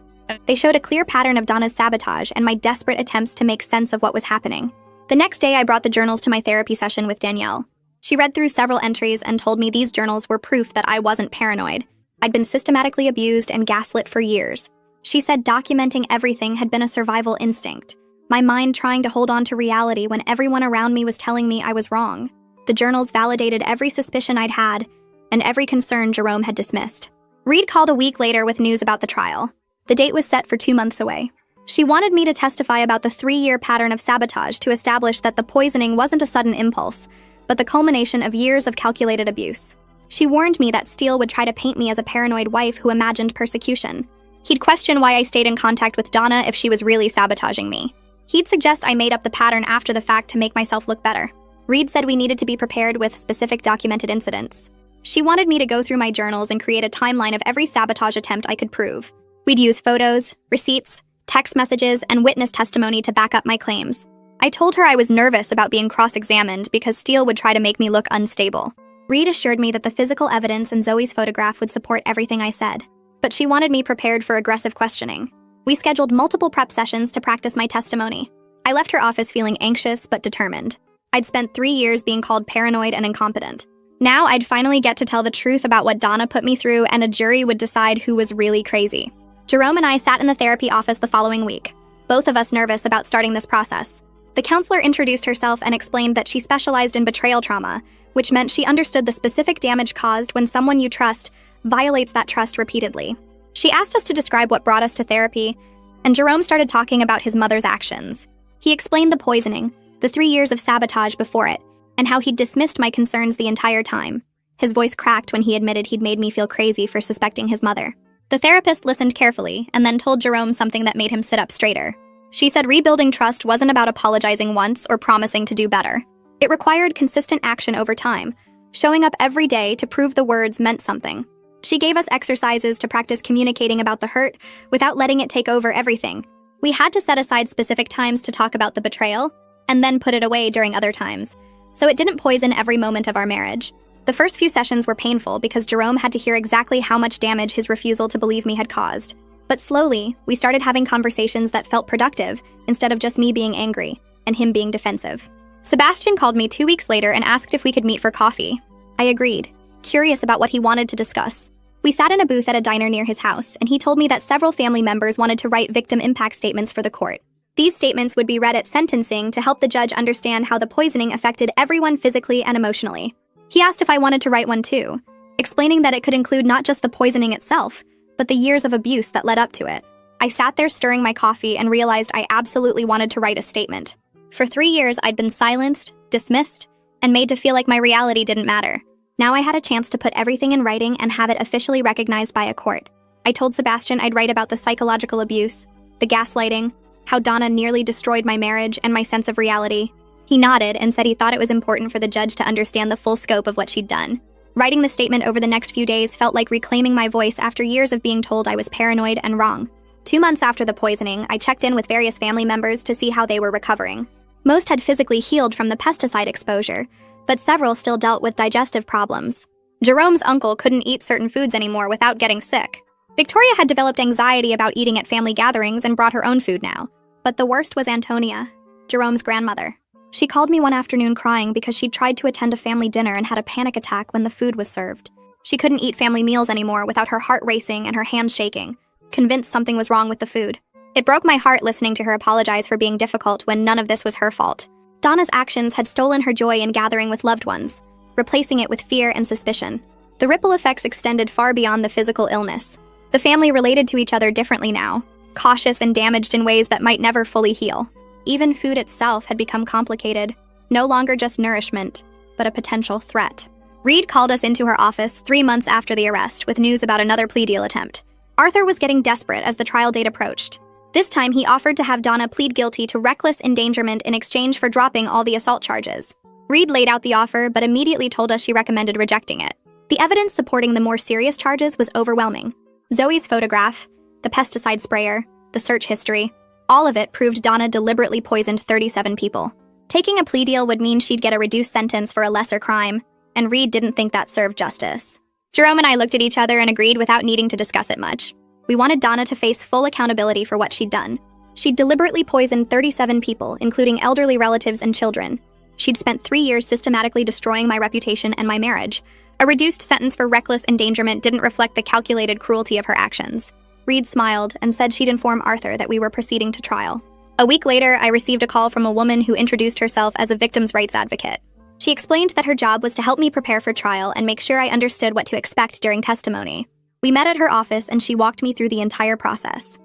They showed a clear pattern of Donna's sabotage and my desperate attempts to make sense of what was happening. The next day, I brought the journals to my therapy session with Danielle. She read through several entries and told me these journals were proof that I wasn't paranoid. I'd been systematically abused and gaslit for years. She said documenting everything had been a survival instinct, my mind trying to hold on to reality when everyone around me was telling me I was wrong. The journals validated every suspicion I'd had and every concern Jerome had dismissed. Reed called a week later with news about the trial. The date was set for 2 months away. She wanted me to testify about the 3-year pattern of sabotage to establish that the poisoning wasn't a sudden impulse, but the culmination of years of calculated abuse. She warned me that Steele would try to paint me as a paranoid wife who imagined persecution. He'd question why I stayed in contact with Donna if she was really sabotaging me. He'd suggest I made up the pattern after the fact to make myself look better. Reed said we needed to be prepared with specific documented incidents. She wanted me to go through my journals and create a timeline of every sabotage attempt I could prove. We'd use photos, receipts, text messages, and witness testimony to back up my claims. I told her I was nervous about being cross-examined because Steele would try to make me look unstable. Reed assured me that the physical evidence and Zoe's photograph would support everything I said, but she wanted me prepared for aggressive questioning. We scheduled multiple prep sessions to practice my testimony. I left her office feeling anxious but determined. I'd spent 3 years being called paranoid and incompetent. Now I'd finally get to tell the truth about what Donna put me through, and a jury would decide who was really crazy. Jerome and I sat in the therapy office the following week, both of us nervous about starting this process. The counselor introduced herself and explained that she specialized in betrayal trauma, which meant she understood the specific damage caused when someone you trust violates that trust repeatedly. She asked us to describe what brought us to therapy, and Jerome started talking about his mother's actions. He explained the poisoning, the 3 years of sabotage before it, and how he'd dismissed my concerns the entire time. His voice cracked when he admitted he'd made me feel crazy for suspecting his mother. The therapist listened carefully and then told Jerome something that made him sit up straighter. She said rebuilding trust wasn't about apologizing once or promising to do better. It required consistent action over time, showing up every day to prove the words meant something. She gave us exercises to practice communicating about the hurt without letting it take over everything. We had to set aside specific times to talk about the betrayal, and then put it away during other times, so it didn't poison every moment of our marriage. The first few sessions were painful because Jerome had to hear exactly how much damage his refusal to believe me had caused. But slowly, we started having conversations that felt productive instead of just me being angry and him being defensive. Sebastian called me 2 weeks later and asked if we could meet for coffee. I agreed, curious about what he wanted to discuss. We sat in a booth at a diner near his house, and he told me that several family members wanted to write victim impact statements for the court. These statements would be read at sentencing to help the judge understand how the poisoning affected everyone physically and emotionally. He asked if I wanted to write one too, explaining that it could include not just the poisoning itself, but the years of abuse that led up to it. I sat there stirring my coffee and realized I absolutely wanted to write a statement. For 3 years, I'd been silenced, dismissed, and made to feel like my reality didn't matter. Now I had a chance to put everything in writing and have it officially recognized by a court. I told Sebastian I'd write about the psychological abuse, the gaslighting, how Donna nearly destroyed my marriage and my sense of reality. He nodded and said he thought it was important for the judge to understand the full scope of what she'd done. Writing the statement over the next few days felt like reclaiming my voice after years of being told I was paranoid and wrong. 2 months after the poisoning, I checked in with various family members to see how they were recovering. Most had physically healed from the pesticide exposure, but several still dealt with digestive problems. Jerome's uncle couldn't eat certain foods anymore without getting sick. Victoria had developed anxiety about eating at family gatherings and brought her own food now. But the worst was Antonia, Jerome's grandmother. She called me one afternoon crying because she'd tried to attend a family dinner and had a panic attack when the food was served. She couldn't eat family meals anymore without her heart racing and her hands shaking, convinced something was wrong with the food. It broke my heart listening to her apologize for being difficult when none of this was her fault. Donna's actions had stolen her joy in gathering with loved ones, replacing it with fear and suspicion. The ripple effects extended far beyond the physical illness. The family related to each other differently now, cautious and damaged in ways that might never fully heal. Even food itself had become complicated, no longer just nourishment, but a potential threat. Reed called us into her office 3 months after the arrest with news about another plea deal attempt. Arthur was getting desperate as the trial date approached. This time, he offered to have Donna plead guilty to reckless endangerment in exchange for dropping all the assault charges. Reed laid out the offer, but immediately told us she recommended rejecting it. The evidence supporting the more serious charges was overwhelming. Zoe's photograph, the pesticide sprayer, the search history, all of it proved Donna deliberately poisoned 37 people. Taking a plea deal would mean she'd get a reduced sentence for a lesser crime, and Reed didn't think that served justice. Jerome and I looked at each other and agreed without needing to discuss it much. We wanted Donna to face full accountability for what she'd done. She'd deliberately poisoned 37 people, including elderly relatives and children. She'd spent 3 years systematically destroying my reputation and my marriage. A reduced sentence for reckless endangerment didn't reflect the calculated cruelty of her actions. Reed smiled and said she'd inform Arthur that we were proceeding to trial. A week later, I received a call from a woman who introduced herself as a victims' rights advocate. She explained that her job was to help me prepare for trial and make sure I understood what to expect during testimony. We met at her office and she walked me through the entire process.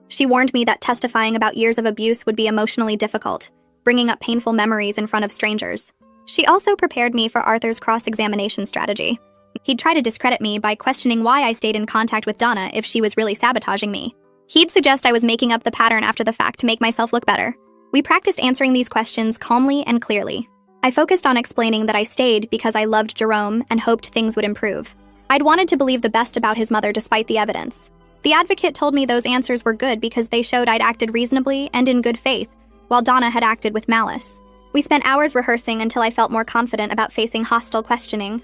She warned me that testifying about years of abuse would be emotionally difficult, bringing up painful memories in front of strangers. She also prepared me for Arthur's cross-examination strategy. He'd try to discredit me by questioning why I stayed in contact with Donna if she was really sabotaging me. He'd suggest I was making up the pattern after the fact to make myself look better. We practiced answering these questions calmly and clearly. I focused on explaining that I stayed because I loved Jerome and hoped things would improve. I'd wanted to believe the best about his mother despite the evidence. The advocate told me those answers were good because they showed I'd acted reasonably and in good faith, while Donna had acted with malice. We spent hours rehearsing until I felt more confident about facing hostile questioning.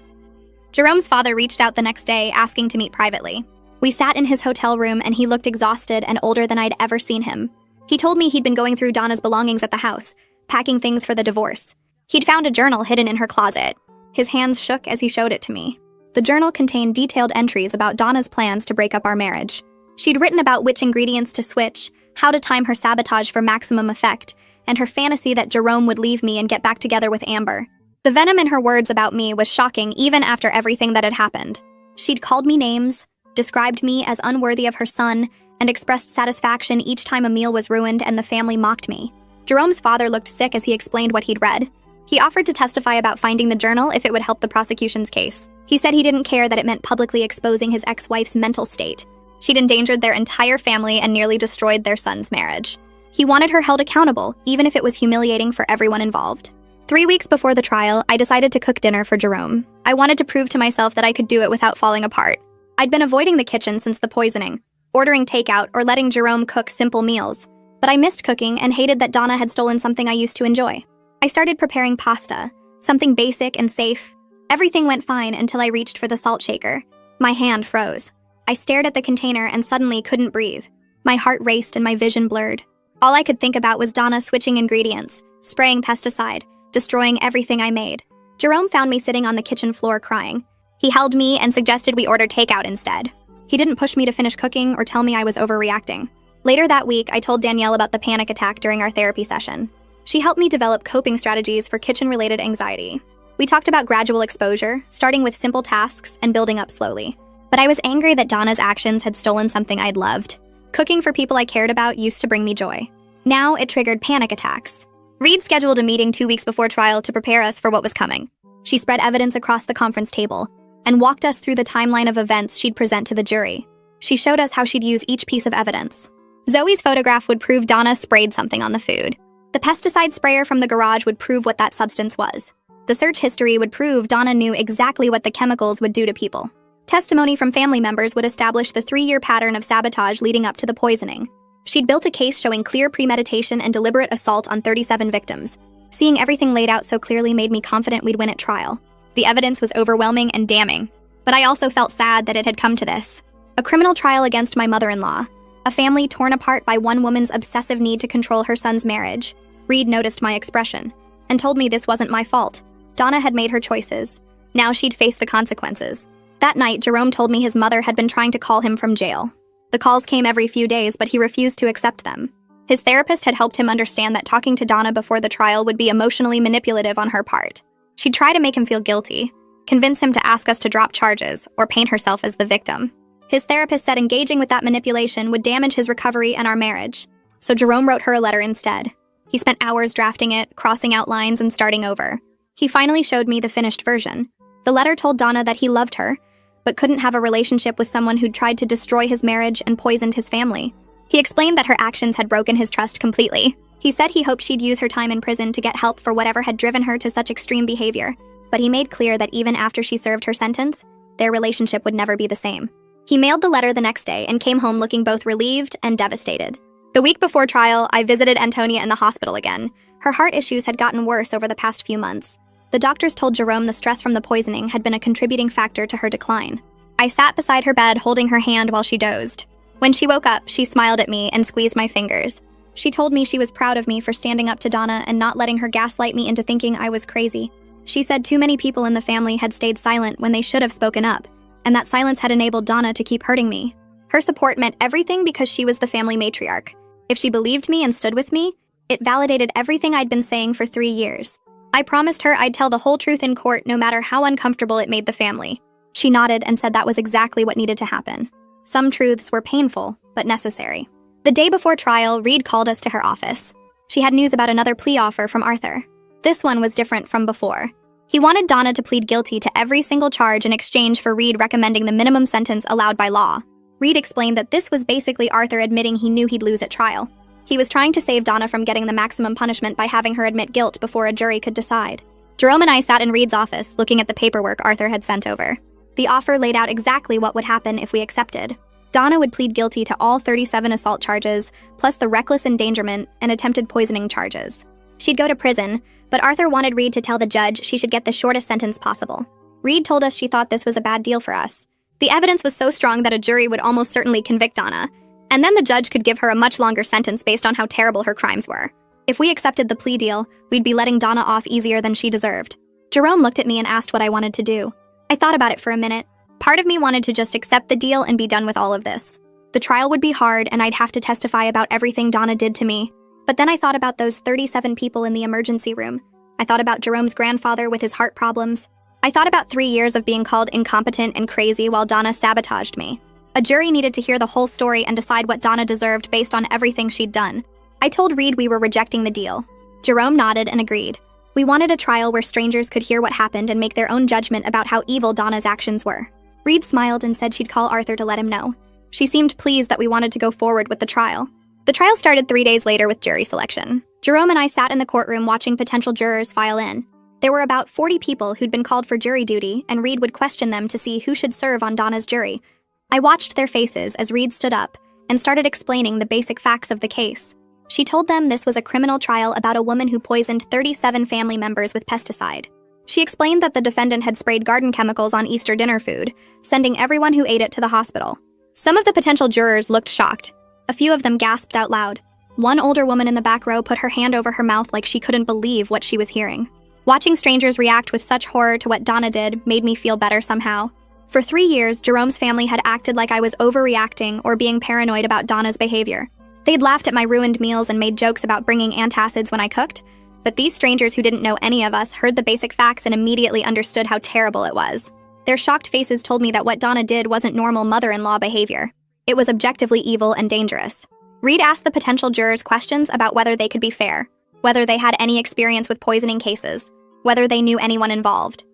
Jerome's father reached out the next day asking to meet privately. We sat in his hotel room and he looked exhausted and older than I'd ever seen him. He told me he'd been going through Donna's belongings at the house, packing things for the divorce. He'd found a journal hidden in her closet. His hands shook as he showed it to me. The journal contained detailed entries about Donna's plans to break up our marriage. She'd written about which ingredients to switch, how to time her sabotage for maximum effect, and her fantasy that Jerome would leave me and get back together with Amber. The venom in her words about me was shocking even after everything that had happened. She'd called me names, described me as unworthy of her son, and expressed satisfaction each time a meal was ruined and the family mocked me. Jerome's father looked sick as he explained what he'd read. He offered to testify about finding the journal if it would help the prosecution's case. He said he didn't care that it meant publicly exposing his ex-wife's mental state. She'd endangered their entire family and nearly destroyed their son's marriage. He wanted her held accountable, even if it was humiliating for everyone involved. 3 weeks before the trial, I decided to cook dinner for Jerome. I wanted to prove to myself that I could do it without falling apart. I'd been avoiding the kitchen since the poisoning, ordering takeout or letting Jerome cook simple meals. But I missed cooking and hated that Donna had stolen something I used to enjoy. I started preparing pasta, something basic and safe. Everything went fine until I reached for the salt shaker. My hand froze. I stared at the container and suddenly couldn't breathe. My heart raced and my vision blurred. All I could think about was Donna switching ingredients, spraying pesticide, destroying everything I made. Jerome found me sitting on the kitchen floor crying. He held me and suggested we order takeout instead. He didn't push me to finish cooking or tell me I was overreacting. Later that week, I told Danielle about the panic attack during our therapy session. She helped me develop coping strategies for kitchen-related anxiety. We talked about gradual exposure, starting with simple tasks and building up slowly. But I was angry that Donna's actions had stolen something I'd loved. Cooking for people I cared about used to bring me joy. Now it triggered panic attacks. Reed scheduled a meeting 2 weeks before trial to prepare us for what was coming. She spread evidence across the conference table and walked us through the timeline of events she'd present to the jury. She showed us how she'd use each piece of evidence. Zoe's photograph would prove Donna sprayed something on the food. The pesticide sprayer from the garage would prove what that substance was. The search history would prove Donna knew exactly what the chemicals would do to people. Testimony from family members would establish the 3-year pattern of sabotage leading up to the poisoning. She'd built a case showing clear premeditation and deliberate assault on 37 victims. Seeing everything laid out so clearly made me confident we'd win at trial. The evidence was overwhelming and damning, but I also felt sad that it had come to this. A criminal trial against my mother-in-law. A family torn apart by one woman's obsessive need to control her son's marriage. Reed noticed my expression and told me this wasn't my fault. Donna had made her choices. Now she'd face the consequences. That night, Jerome told me his mother had been trying to call him from jail. The calls came every few days, but he refused to accept them. His therapist had helped him understand that talking to Donna before the trial would be emotionally manipulative on her part. She'd try to make him feel guilty, convince him to ask us to drop charges, or paint herself as the victim. His therapist said engaging with that manipulation would damage his recovery and our marriage. So Jerome wrote her a letter instead. He spent hours drafting it, crossing out lines, and starting over. He finally showed me the finished version. The letter told Donna that he loved her, but couldn't have a relationship with someone who'd tried to destroy his marriage and poisoned his family. He explained that her actions had broken his trust completely. He said he hoped she'd use her time in prison to get help for whatever had driven her to such extreme behavior, but he made clear that even after she served her sentence, their relationship would never be the same. He mailed the letter the next day and came home looking both relieved and devastated. The week before trial, I visited Antonia in the hospital again. Her heart issues had gotten worse over the past few months. The doctors told Jerome the stress from the poisoning had been a contributing factor to her decline. I sat beside her bed holding her hand while she dozed. When she woke up, she smiled at me and squeezed my fingers. She told me she was proud of me for standing up to Donna and not letting her gaslight me into thinking I was crazy. She said too many people in the family had stayed silent when they should have spoken up, and that silence had enabled Donna to keep hurting me. Her support meant everything because she was the family matriarch. If she believed me and stood with me, it validated everything I'd been saying for 3 years. I promised her I'd tell the whole truth in court no matter how uncomfortable it made the family. She nodded and said that was exactly what needed to happen. Some truths were painful, but necessary. The day before trial, Reed called us to her office. She had news about another plea offer from Arthur. This one was different from before. He wanted Donna to plead guilty to every single charge in exchange for Reed recommending the minimum sentence allowed by law. Reed explained that this was basically Arthur admitting he knew he'd lose at trial. He was trying to save Donna from getting the maximum punishment by having her admit guilt before a jury could decide. Jerome and I sat in Reed's office looking at the paperwork Arthur had sent over. The offer laid out exactly what would happen if we accepted. Donna would plead guilty to all 37 assault charges, plus the reckless endangerment and attempted poisoning charges. She'd go to prison, but Arthur wanted Reed to tell the judge she should get the shortest sentence possible. Reed told us she thought this was a bad deal for us. The evidence was so strong that a jury would almost certainly convict Donna, and then the judge could give her a much longer sentence based on how terrible her crimes were. If we accepted the plea deal, we'd be letting Donna off easier than she deserved. Jerome looked at me and asked what I wanted to do. I thought about it for a minute. Part of me wanted to just accept the deal and be done with all of this. The trial would be hard and I'd have to testify about everything Donna did to me. But then I thought about those 37 people in the emergency room. I thought about Jerome's grandfather with his heart problems. I thought about 3 years of being called incompetent and crazy while Donna sabotaged me. A jury needed to hear the whole story and decide what Donna deserved based on everything she'd done. I told Reed we were rejecting the deal. Jerome nodded and agreed. We wanted a trial where strangers could hear what happened and make their own judgment about how evil Donna's actions were. Reed smiled and said she'd call Arthur to let him know. She seemed pleased that we wanted to go forward with the trial. The trial started 3 days later with jury selection. Jerome and I sat in the courtroom watching potential jurors file in. There were about 40 people who'd been called for jury duty, and Reed would question them to see who should serve on Donna's jury. I watched their faces as Reed stood up and started explaining the basic facts of the case. She told them this was a criminal trial about a woman who poisoned 37 family members with pesticide. She explained that the defendant had sprayed garden chemicals on Easter dinner food, sending everyone who ate it to the hospital. Some of the potential jurors looked shocked. A few of them gasped out loud. One older woman in the back row put her hand over her mouth like she couldn't believe what she was hearing. Watching strangers react with such horror to what Donna did made me feel better somehow. For 3 years, Jerome's family had acted like I was overreacting or being paranoid about Donna's behavior. They'd laughed at my ruined meals and made jokes about bringing antacids when I cooked, but these strangers who didn't know any of us heard the basic facts and immediately understood how terrible it was. Their shocked faces told me that what Donna did wasn't normal mother-in-law behavior. It was objectively evil and dangerous. Reed asked the potential jurors questions about whether they could be fair, whether they had any experience with poisoning cases, whether they knew anyone involved.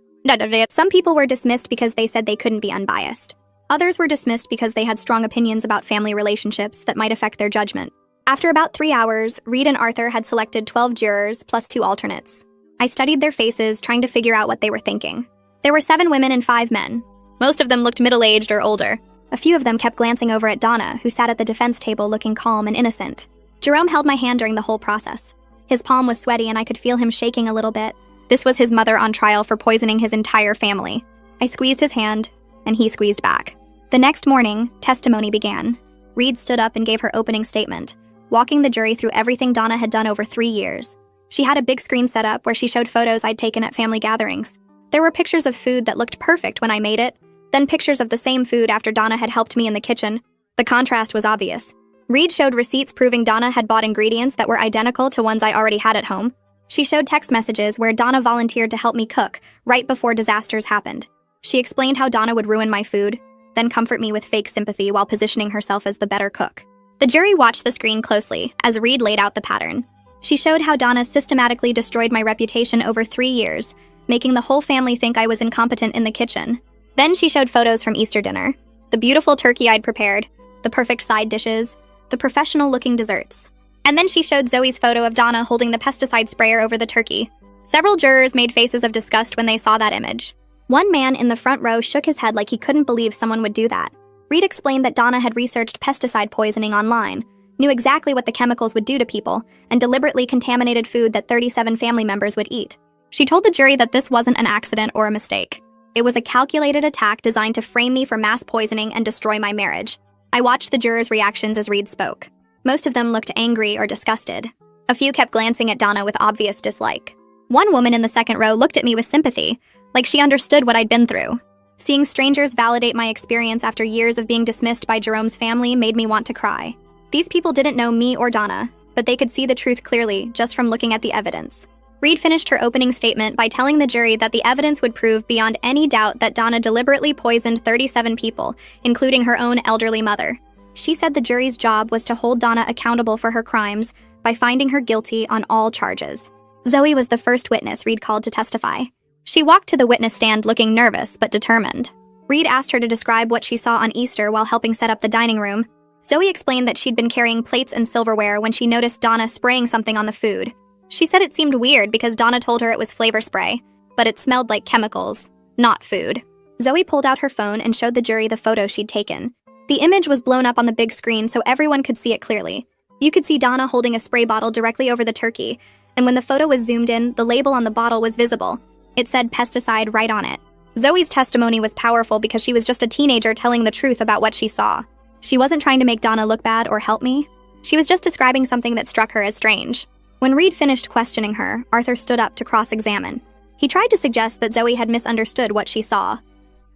Some people were dismissed because they said they couldn't be unbiased. Others were dismissed because they had strong opinions about family relationships that might affect their judgment. After about 3 hours, Reed and Arthur had selected 12 jurors plus 2 alternates. I studied their faces, trying to figure out what they were thinking. There were 7 women and 5 men. Most of them looked middle-aged or older. A few of them kept glancing over at Donna, who sat at the defense table looking calm and innocent. Jerome held my hand during the whole process. His palm was sweaty and I could feel him shaking a little bit. This was his mother on trial for poisoning his entire family. I squeezed his hand, and he squeezed back. The next morning, testimony began. Reed stood up and gave her opening statement, walking the jury through everything Donna had done over 3 years. She had a big screen set up where she showed photos I'd taken at family gatherings. There were pictures of food that looked perfect when I made it, then pictures of the same food after Donna had helped me in the kitchen. The contrast was obvious. Reed showed receipts proving Donna had bought ingredients that were identical to ones I already had at home. She showed text messages where Donna volunteered to help me cook right before disasters happened. She explained how Donna would ruin my food, then comfort me with fake sympathy while positioning herself as the better cook. The jury watched the screen closely as Reed laid out the pattern. She showed how Donna systematically destroyed my reputation over 3 years, making the whole family think I was incompetent in the kitchen. Then she showed photos from Easter dinner. The beautiful turkey I'd prepared, the perfect side dishes, the professional-looking desserts. And then she showed Zoe's photo of Donna holding the pesticide sprayer over the turkey. Several jurors made faces of disgust when they saw that image. One man in the front row shook his head like he couldn't believe someone would do that. Reed explained that Donna had researched pesticide poisoning online, knew exactly what the chemicals would do to people, and deliberately contaminated food that 37 family members would eat. She told the jury that this wasn't an accident or a mistake. It was a calculated attack designed to frame me for mass poisoning and destroy my marriage. I watched the jurors' reactions as Reed spoke. Most of them looked angry or disgusted. A few kept glancing at Donna with obvious dislike. One woman in the second row looked at me with sympathy, like she understood what I'd been through. Seeing strangers validate my experience after years of being dismissed by Jerome's family made me want to cry. These people didn't know me or Donna, but they could see the truth clearly just from looking at the evidence. Reed finished her opening statement by telling the jury that the evidence would prove beyond any doubt that Donna deliberately poisoned 37 people, including her own elderly mother. She said the jury's job was to hold Donna accountable for her crimes by finding her guilty on all charges. Zoe was the first witness Reed called to testify. She walked to the witness stand looking nervous but determined. Reed asked her to describe what she saw on Easter while helping set up the dining room. Zoe explained that she'd been carrying plates and silverware when she noticed Donna spraying something on the food. She said it seemed weird because Donna told her it was flavor spray, but it smelled like chemicals, not food. Zoe pulled out her phone and showed the jury the photo she'd taken. The image was blown up on the big screen so everyone could see it clearly. You could see Donna holding a spray bottle directly over the turkey, and when the photo was zoomed in, the label on the bottle was visible. It said pesticide right on it. Zoe's testimony was powerful because she was just a teenager telling the truth about what she saw. She wasn't trying to make Donna look bad or help me. She was just describing something that struck her as strange. When Reed finished questioning her, Arthur stood up to cross-examine. He tried to suggest that Zoe had misunderstood what she saw,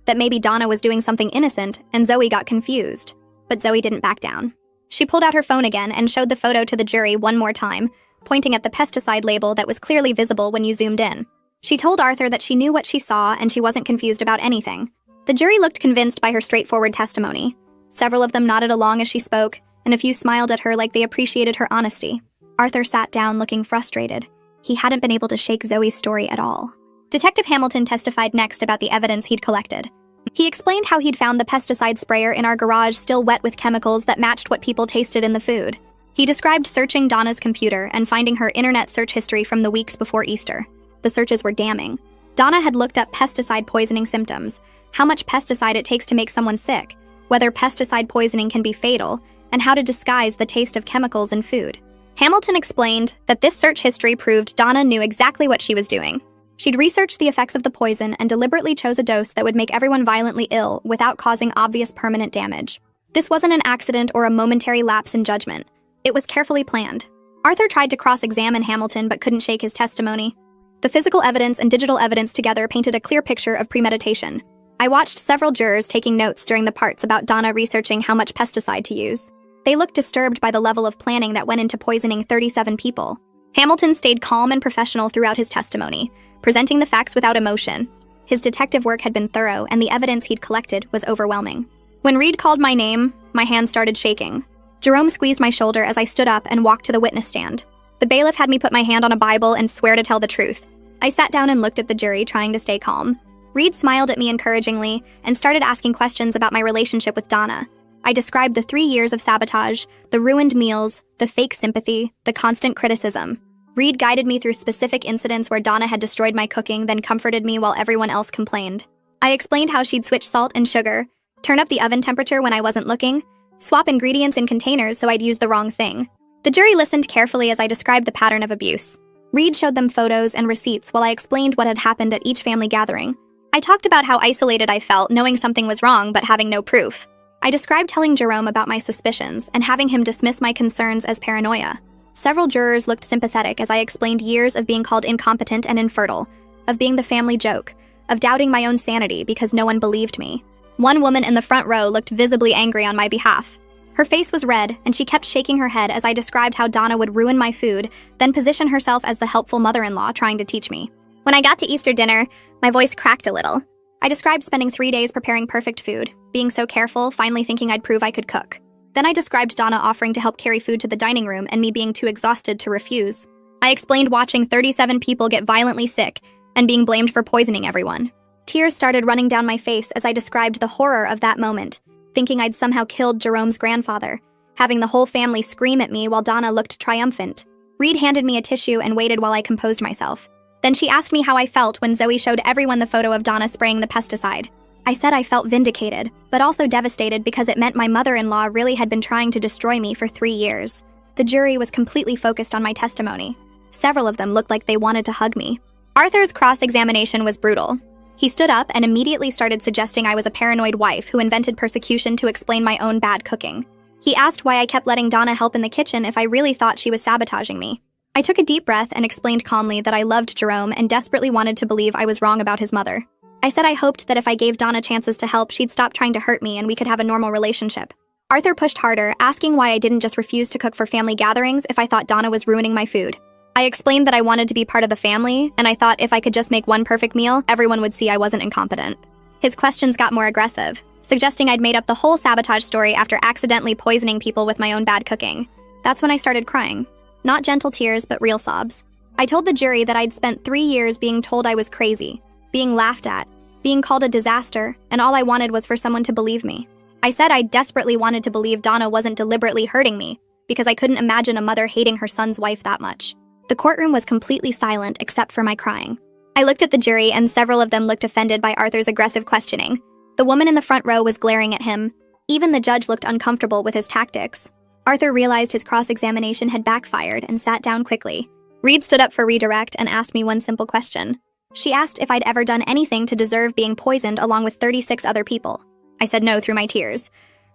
that maybe Donna was doing something innocent and Zoe got confused. But Zoe didn't back down. She pulled out her phone again and showed the photo to the jury one more time, pointing at the pesticide label that was clearly visible when you zoomed in. She told Arthur that she knew what she saw and she wasn't confused about anything. The jury looked convinced by her straightforward testimony. Several of them nodded along as she spoke, and a few smiled at her like they appreciated her honesty. Arthur sat down looking frustrated. He hadn't been able to shake Zoe's story at all. Detective Hamilton testified next about the evidence he'd collected. He explained how he'd found the pesticide sprayer in our garage still wet with chemicals that matched what people tasted in the food. He described searching Donna's computer and finding her internet search history from the weeks before Easter. The searches were damning. Donna had looked up pesticide poisoning symptoms, how much pesticide it takes to make someone sick, whether pesticide poisoning can be fatal, and how to disguise the taste of chemicals in food. Hamilton explained that this search history proved Donna knew exactly what she was doing. She'd researched the effects of the poison and deliberately chose a dose that would make everyone violently ill without causing obvious permanent damage. This wasn't an accident or a momentary lapse in judgment. It was carefully planned. Arthur tried to cross-examine Hamilton but couldn't shake his testimony. The physical evidence and digital evidence together painted a clear picture of premeditation. I watched several jurors taking notes during the parts about Donna researching how much pesticide to use. They looked disturbed by the level of planning that went into poisoning 37 people. Hamilton stayed calm and professional throughout his testimony, presenting the facts without emotion. His detective work had been thorough, and the evidence he'd collected was overwhelming. When Reed called my name, my hands started shaking. Jerome squeezed my shoulder as I stood up and walked to the witness stand. The bailiff had me put my hand on a Bible and swear to tell the truth. I sat down and looked at the jury, trying to stay calm. Reed smiled at me encouragingly and started asking questions about my relationship with Donna. I described the 3 years of sabotage, the ruined meals, the fake sympathy, the constant criticism. Reed guided me through specific incidents where Donna had destroyed my cooking, then comforted me while everyone else complained. I explained how she'd switch salt and sugar, turn up the oven temperature when I wasn't looking, swap ingredients in containers so I'd use the wrong thing. The jury listened carefully as I described the pattern of abuse. Reed showed them photos and receipts while I explained what had happened at each family gathering. I talked about how isolated I felt, knowing something was wrong but having no proof. I described telling Jerome about my suspicions and having him dismiss my concerns as paranoia. Several jurors looked sympathetic as I explained years of being called incompetent and infertile, of being the family joke, of doubting my own sanity because no one believed me. One woman in the front row looked visibly angry on my behalf. Her face was red, and she kept shaking her head as I described how Donna would ruin my food, then position herself as the helpful mother-in-law trying to teach me. When I got to Easter dinner, my voice cracked a little. I described spending 3 days preparing perfect food, being so careful, finally thinking I'd prove I could cook. Then I described Donna offering to help carry food to the dining room and me being too exhausted to refuse. I explained watching 37 people get violently sick and being blamed for poisoning everyone. Tears started running down my face as I described the horror of that moment, thinking I'd somehow killed Jerome's grandfather, having the whole family scream at me while Donna looked triumphant. Reed handed me a tissue and waited while I composed myself. Then she asked me how I felt when Zoe showed everyone the photo of Donna spraying the pesticide. I said I felt vindicated, but also devastated because it meant my mother-in-law really had been trying to destroy me for 3 years. The jury was completely focused on my testimony. Several of them looked like they wanted to hug me. Arthur's cross-examination was brutal. He stood up and immediately started suggesting I was a paranoid wife who invented persecution to explain my own bad cooking. He asked why I kept letting Donna help in the kitchen if I really thought she was sabotaging me. I took a deep breath and explained calmly that I loved Jerome and desperately wanted to believe I was wrong about his mother. I said I hoped that if I gave Donna chances to help, she'd stop trying to hurt me and we could have a normal relationship. Arthur pushed harder, asking why I didn't just refuse to cook for family gatherings if I thought Donna was ruining my food. I explained that I wanted to be part of the family, and I thought if I could just make one perfect meal, everyone would see I wasn't incompetent. His questions got more aggressive, suggesting I'd made up the whole sabotage story after accidentally poisoning people with my own bad cooking. That's when I started crying. Not gentle tears, but real sobs. I told the jury that I'd spent 3 years being told I was crazy, being laughed at, being called a disaster, and all I wanted was for someone to believe me. I said I desperately wanted to believe Donna wasn't deliberately hurting me, because I couldn't imagine a mother hating her son's wife that much. The courtroom was completely silent except for my crying. I looked at the jury and several of them looked offended by Arthur's aggressive questioning. The woman in the front row was glaring at him. Even the judge looked uncomfortable with his tactics. Arthur realized his cross-examination had backfired and sat down quickly. Reed stood up for redirect and asked me one simple question. She asked if I'd ever done anything to deserve being poisoned along with 36 other people. I said no through my tears.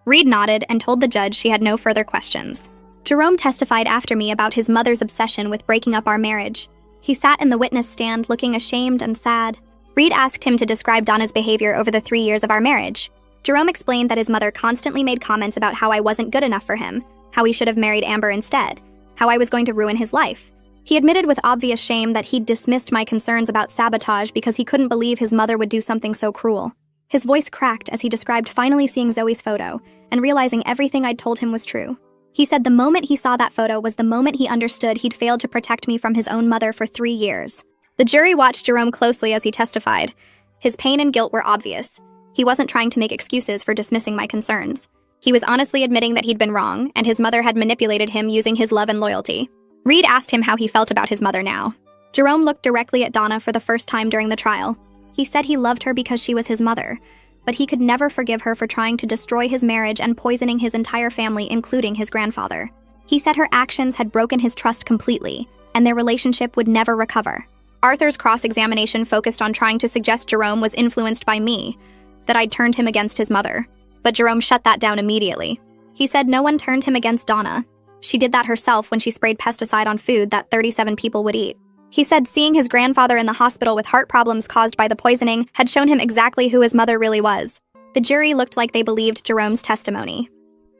Reed nodded and told the judge she had no further questions. Jerome testified after me about his mother's obsession with breaking up our marriage. He sat in the witness stand looking ashamed and sad. Reed asked him to describe Donna's behavior over the 3 years of our marriage. Jerome explained that his mother constantly made comments about how I wasn't good enough for him, how he should have married Amber instead, how I was going to ruin his life. He admitted with obvious shame that he'd dismissed my concerns about sabotage because he couldn't believe his mother would do something so cruel. His voice cracked as he described finally seeing Zoe's photo and realizing everything I'd told him was true. He said the moment he saw that photo was the moment he understood he'd failed to protect me from his own mother for 3 years. The jury watched Jerome closely as he testified. His pain and guilt were obvious. He wasn't trying to make excuses for dismissing my concerns. He was honestly admitting that he'd been wrong, and his mother had manipulated him using his love and loyalty. Reed asked him how he felt about his mother now. Jerome looked directly at Donna for the first time during the trial. He said he loved her because she was his mother, but he could never forgive her for trying to destroy his marriage and poisoning his entire family, including his grandfather. He said her actions had broken his trust completely, and their relationship would never recover. Arthur's cross-examination focused on trying to suggest Jerome was influenced by me, that I'd turned him against his mother. But Jerome shut that down immediately. He said no one turned him against Donna. She did that herself when she sprayed pesticide on food that 37 people would eat. He said seeing his grandfather in the hospital with heart problems caused by the poisoning had shown him exactly who his mother really was. The jury looked like they believed Jerome's testimony.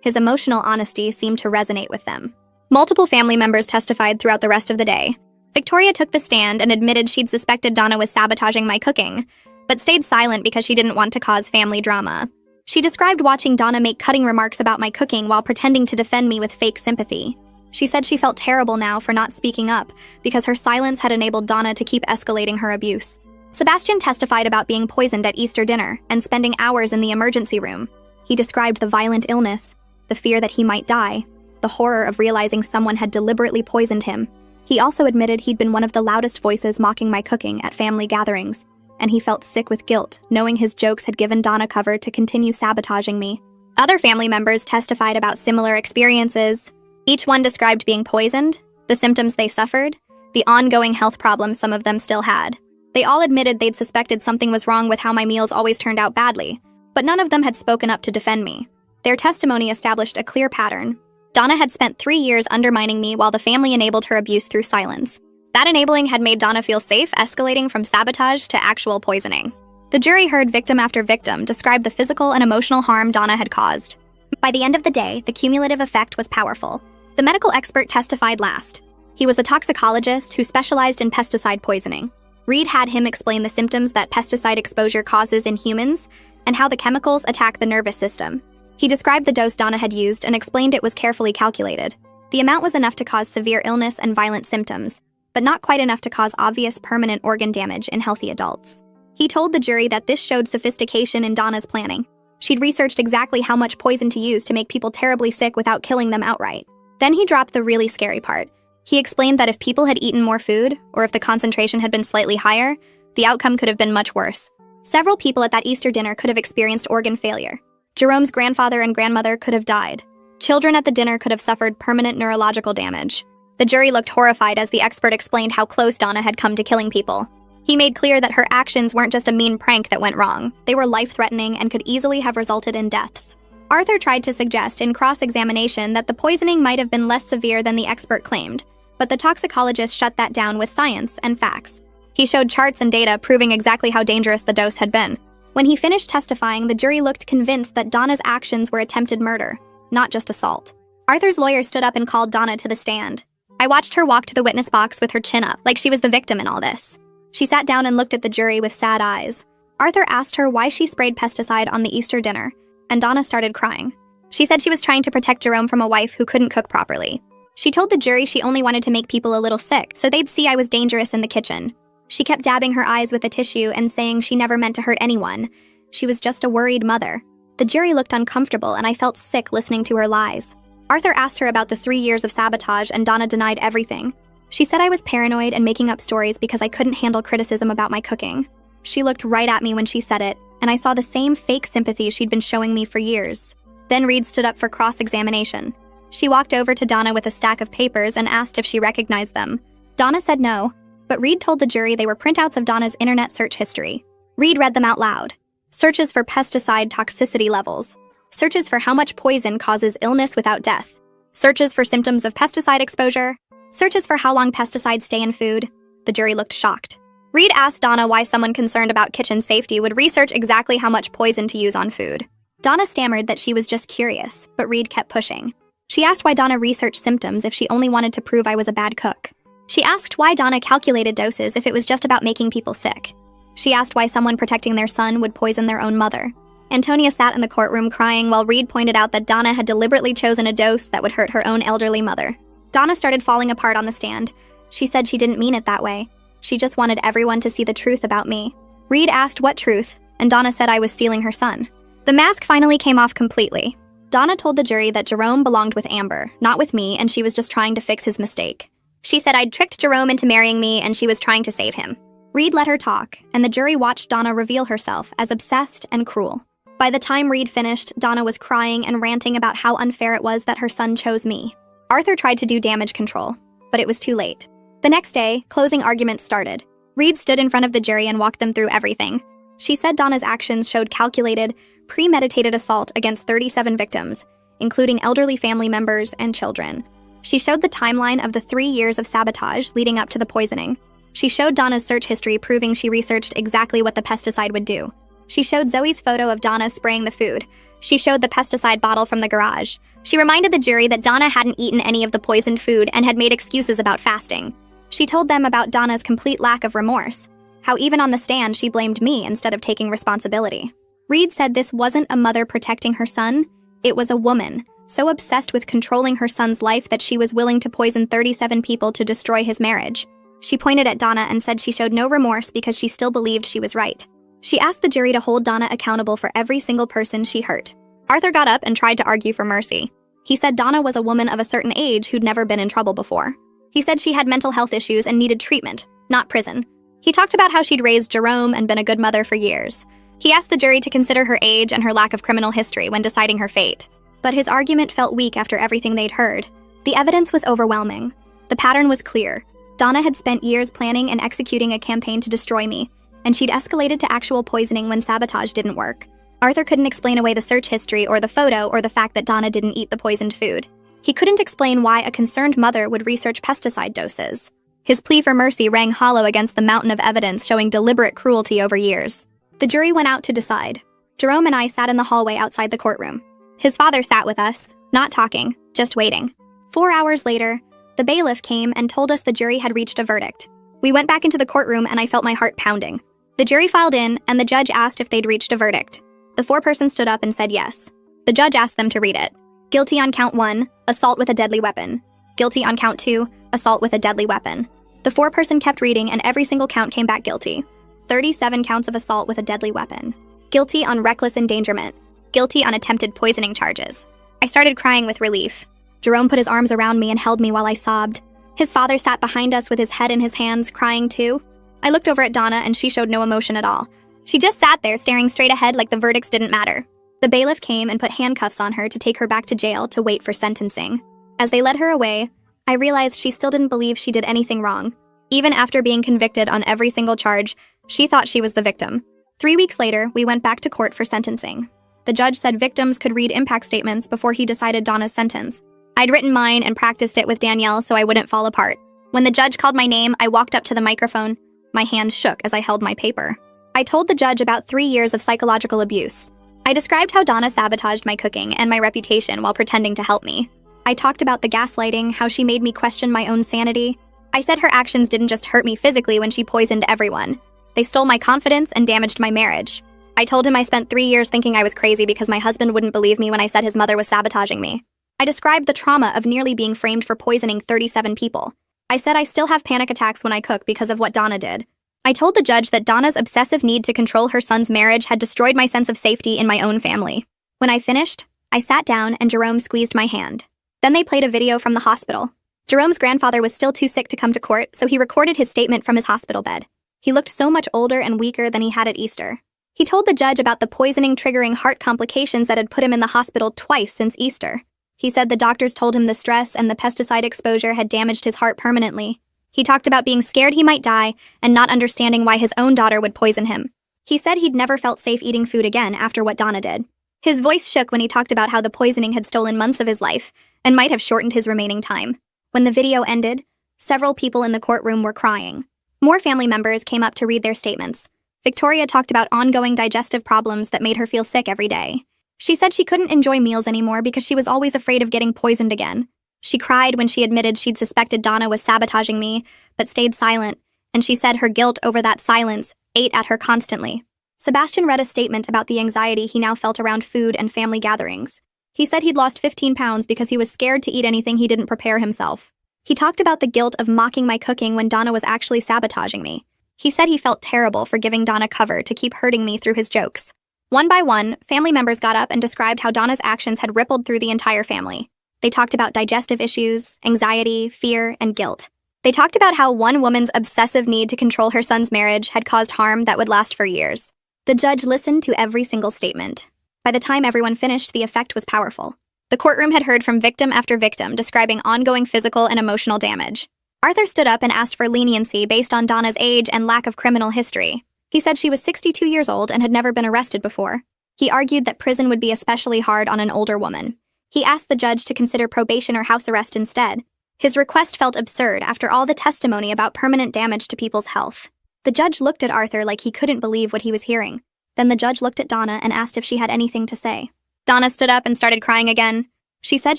His emotional honesty seemed to resonate with them. Multiple family members testified throughout the rest of the day. Victoria took the stand and admitted she'd suspected Donna was sabotaging my cooking, but stayed silent because she didn't want to cause family drama. She described watching Donna make cutting remarks about my cooking while pretending to defend me with fake sympathy. She said she felt terrible now for not speaking up because her silence had enabled Donna to keep escalating her abuse. Sebastian testified about being poisoned at Easter dinner and spending hours in the emergency room. He described the violent illness, the fear that he might die, the horror of realizing someone had deliberately poisoned him. He also admitted he'd been one of the loudest voices mocking my cooking at family gatherings, and he felt sick with guilt, knowing his jokes had given Donna cover to continue sabotaging me. Other family members testified about similar experiences. Each one described being poisoned, the symptoms they suffered, the ongoing health problems some of them still had. They all admitted they'd suspected something was wrong with how my meals always turned out badly, but none of them had spoken up to defend me. Their testimony established a clear pattern. Donna had spent 3 years undermining me while the family enabled her abuse through silence. That enabling had made Donna feel safe, escalating from sabotage to actual poisoning. The jury heard victim after victim describe the physical and emotional harm Donna had caused. By the end of the day, the cumulative effect was powerful. The medical expert testified last. He was a toxicologist who specialized in pesticide poisoning. Reed had him explain the symptoms that pesticide exposure causes in humans and how the chemicals attack the nervous system. He described the dose Donna had used and explained it was carefully calculated. The amount was enough to cause severe illness and violent symptoms, but not quite enough to cause obvious permanent organ damage in healthy adults. He told the jury that this showed sophistication in Donna's planning. She'd researched exactly how much poison to use to make people terribly sick without killing them outright. Then he dropped the really scary part. He explained that if people had eaten more food, or if the concentration had been slightly higher, the outcome could have been much worse. Several people at that Easter dinner could have experienced organ failure. Jerome's grandfather and grandmother could have died. Children at the dinner could have suffered permanent neurological damage. The jury looked horrified as the expert explained how close Donna had come to killing people. He made clear that her actions weren't just a mean prank that went wrong. They were life-threatening and could easily have resulted in deaths. Arthur tried to suggest in cross-examination that the poisoning might have been less severe than the expert claimed, but the toxicologist shut that down with science and facts. He showed charts and data proving exactly how dangerous the dose had been. When he finished testifying, the jury looked convinced that Donna's actions were attempted murder, not just assault. Arthur's lawyer stood up and called Donna to the stand. I watched her walk to the witness box with her chin up, like she was the victim in all this. She sat down and looked at the jury with sad eyes. Arthur asked her why she sprayed pesticide on the Easter dinner, and Donna started crying. She said she was trying to protect Jerome from a wife who couldn't cook properly. She told the jury she only wanted to make people a little sick, so they'd see I was dangerous in the kitchen. She kept dabbing her eyes with a tissue and saying she never meant to hurt anyone. She was just a worried mother. The jury looked uncomfortable, and I felt sick listening to her lies. Arthur asked her about the 3 years of sabotage, and Donna denied everything. She said I was paranoid and making up stories because I couldn't handle criticism about my cooking. She looked right at me when she said it, and I saw the same fake sympathy she'd been showing me for years. Then Reed stood up for cross-examination. She walked over to Donna with a stack of papers and asked if she recognized them. Donna said no, but Reed told the jury they were printouts of Donna's internet search history. Reed read them out loud. Searches for pesticide toxicity levels. Searches for how much poison causes illness without death. Searches for symptoms of pesticide exposure. Searches for how long pesticides stay in food. The jury looked shocked. Reed asked Donna why someone concerned about kitchen safety would research exactly how much poison to use on food. Donna stammered that she was just curious, but Reed kept pushing. She asked why Donna researched symptoms if she only wanted to prove I was a bad cook. She asked why Donna calculated doses if it was just about making people sick. She asked why someone protecting their son would poison their own mother. Antonia sat in the courtroom crying while Reed pointed out that Donna had deliberately chosen a dose that would hurt her own elderly mother. Donna started falling apart on the stand. She said she didn't mean it that way. She just wanted everyone to see the truth about me. Reed asked what truth, and Donna said I was stealing her son. The mask finally came off completely. Donna told the jury that Jerome belonged with Amber, not with me, and she was just trying to fix his mistake. She said I'd tricked Jerome into marrying me and she was trying to save him. Reed let her talk, and the jury watched Donna reveal herself as obsessed and cruel. By the time Reed finished, Donna was crying and ranting about how unfair it was that her son chose me. Arthur tried to do damage control, but it was too late. The next day, closing arguments started. Reed stood in front of the jury and walked them through everything. She said Donna's actions showed calculated, premeditated assault against 37 victims, including elderly family members and children. She showed the timeline of the 3 years of sabotage leading up to the poisoning. She showed Donna's search history proving she researched exactly what the pesticide would do. She showed Zoe's photo of Donna spraying the food. She showed the pesticide bottle from the garage. She reminded the jury that Donna hadn't eaten any of the poisoned food and had made excuses about fasting. She told them about Donna's complete lack of remorse, how even on the stand she blamed me instead of taking responsibility. Reed said this wasn't a mother protecting her son, it was a woman, so obsessed with controlling her son's life that she was willing to poison 37 people to destroy his marriage. She pointed at Donna and said she showed no remorse because she still believed she was right. She asked the jury to hold Donna accountable for every single person she hurt. Arthur got up and tried to argue for mercy. He said Donna was a woman of a certain age who'd never been in trouble before. He said she had mental health issues and needed treatment, not prison. He talked about how she'd raised Jerome and been a good mother for years. He asked the jury to consider her age and her lack of criminal history when deciding her fate. But his argument felt weak after everything they'd heard. The evidence was overwhelming. The pattern was clear. Donna had spent years planning and executing a campaign to destroy me, and she'd escalated to actual poisoning when sabotage didn't work. Arthur couldn't explain away the search history or the photo or the fact that Donna didn't eat the poisoned food. He couldn't explain why a concerned mother would research pesticide doses. His plea for mercy rang hollow against the mountain of evidence showing deliberate cruelty over years. The jury went out to decide. Jerome and I sat in the hallway outside the courtroom. His father sat with us, not talking, just waiting. 4 hours later, the bailiff came and told us the jury had reached a verdict. We went back into the courtroom and I felt my heart pounding. The jury filed in and the judge asked if they'd reached a verdict. The 4-person stood up and said yes. The judge asked them to read it. Guilty on count 1, assault with a deadly weapon. Guilty on count 2, assault with a deadly weapon. The foreperson kept reading, and every single count came back guilty. 37 counts of assault with a deadly weapon. Guilty on reckless endangerment. Guilty on attempted poisoning charges. I started crying with relief. Jerome put his arms around me and held me while I sobbed. His father sat behind us with his head in his hands, crying too. I looked over at Donna, and she showed no emotion at all. She just sat there staring straight ahead like the verdicts didn't matter. The bailiff came and put handcuffs on her to take her back to jail to wait for sentencing. As they led her away, I realized she still didn't believe she did anything wrong. Even after being convicted on every single charge, she thought she was the victim. 3 weeks later, we went back to court for sentencing. The judge said victims could read impact statements before he decided Donna's sentence. I'd written mine and practiced it with Danielle so I wouldn't fall apart. When the judge called my name, I walked up to the microphone. My hands shook as I held my paper. I told the judge about 3 years of psychological abuse. I described how Donna sabotaged my cooking and my reputation while pretending to help me. I talked about the gaslighting, how she made me question my own sanity. I said her actions didn't just hurt me physically when she poisoned everyone. They stole my confidence and damaged my marriage. I told him I spent 3 years thinking I was crazy because my husband wouldn't believe me when I said his mother was sabotaging me. I described the trauma of nearly being framed for poisoning 37 people. I said I still have panic attacks when I cook because of what Donna did. I told the judge that Donna's obsessive need to control her son's marriage had destroyed my sense of safety in my own family. When I finished, I sat down and Jerome squeezed my hand. Then they played a video from the hospital. Jerome's grandfather was still too sick to come to court, so he recorded his statement from his hospital bed. He looked so much older and weaker than he had at Easter. He told the judge about the poisoning triggering heart complications that had put him in the hospital twice since Easter. He said the doctors told him the stress and the pesticide exposure had damaged his heart permanently. He talked about being scared he might die and not understanding why his own daughter would poison him. He said he'd never felt safe eating food again after what Donna did. His voice shook when he talked about how the poisoning had stolen months of his life and might have shortened his remaining time. When the video ended, several people in the courtroom were crying. More family members came up to read their statements. Victoria talked about ongoing digestive problems that made her feel sick every day. She said she couldn't enjoy meals anymore because she was always afraid of getting poisoned again. She cried when she admitted she'd suspected Donna was sabotaging me, but stayed silent, and she said her guilt over that silence ate at her constantly. Sebastian read a statement about the anxiety he now felt around food and family gatherings. He said he'd lost 15 pounds because he was scared to eat anything he didn't prepare himself. He talked about the guilt of mocking my cooking when Donna was actually sabotaging me. He said he felt terrible for giving Donna cover to keep hurting me through his jokes. One by one, family members got up and described how Donna's actions had rippled through the entire family. They talked about digestive issues, anxiety, fear, and guilt. They talked about how one woman's obsessive need to control her son's marriage had caused harm that would last for years. The judge listened to every single statement. By the time everyone finished, the effect was powerful. The courtroom had heard from victim after victim describing ongoing physical and emotional damage. Arthur stood up and asked for leniency based on Donna's age and lack of criminal history. He said she was 62 years old and had never been arrested before. He argued that prison would be especially hard on an older woman. He asked the judge to consider probation or house arrest instead. His request felt absurd after all the testimony about permanent damage to people's health. The judge looked at Arthur like he couldn't believe what he was hearing. Then the judge looked at Donna and asked if she had anything to say. Donna stood up and started crying again. She said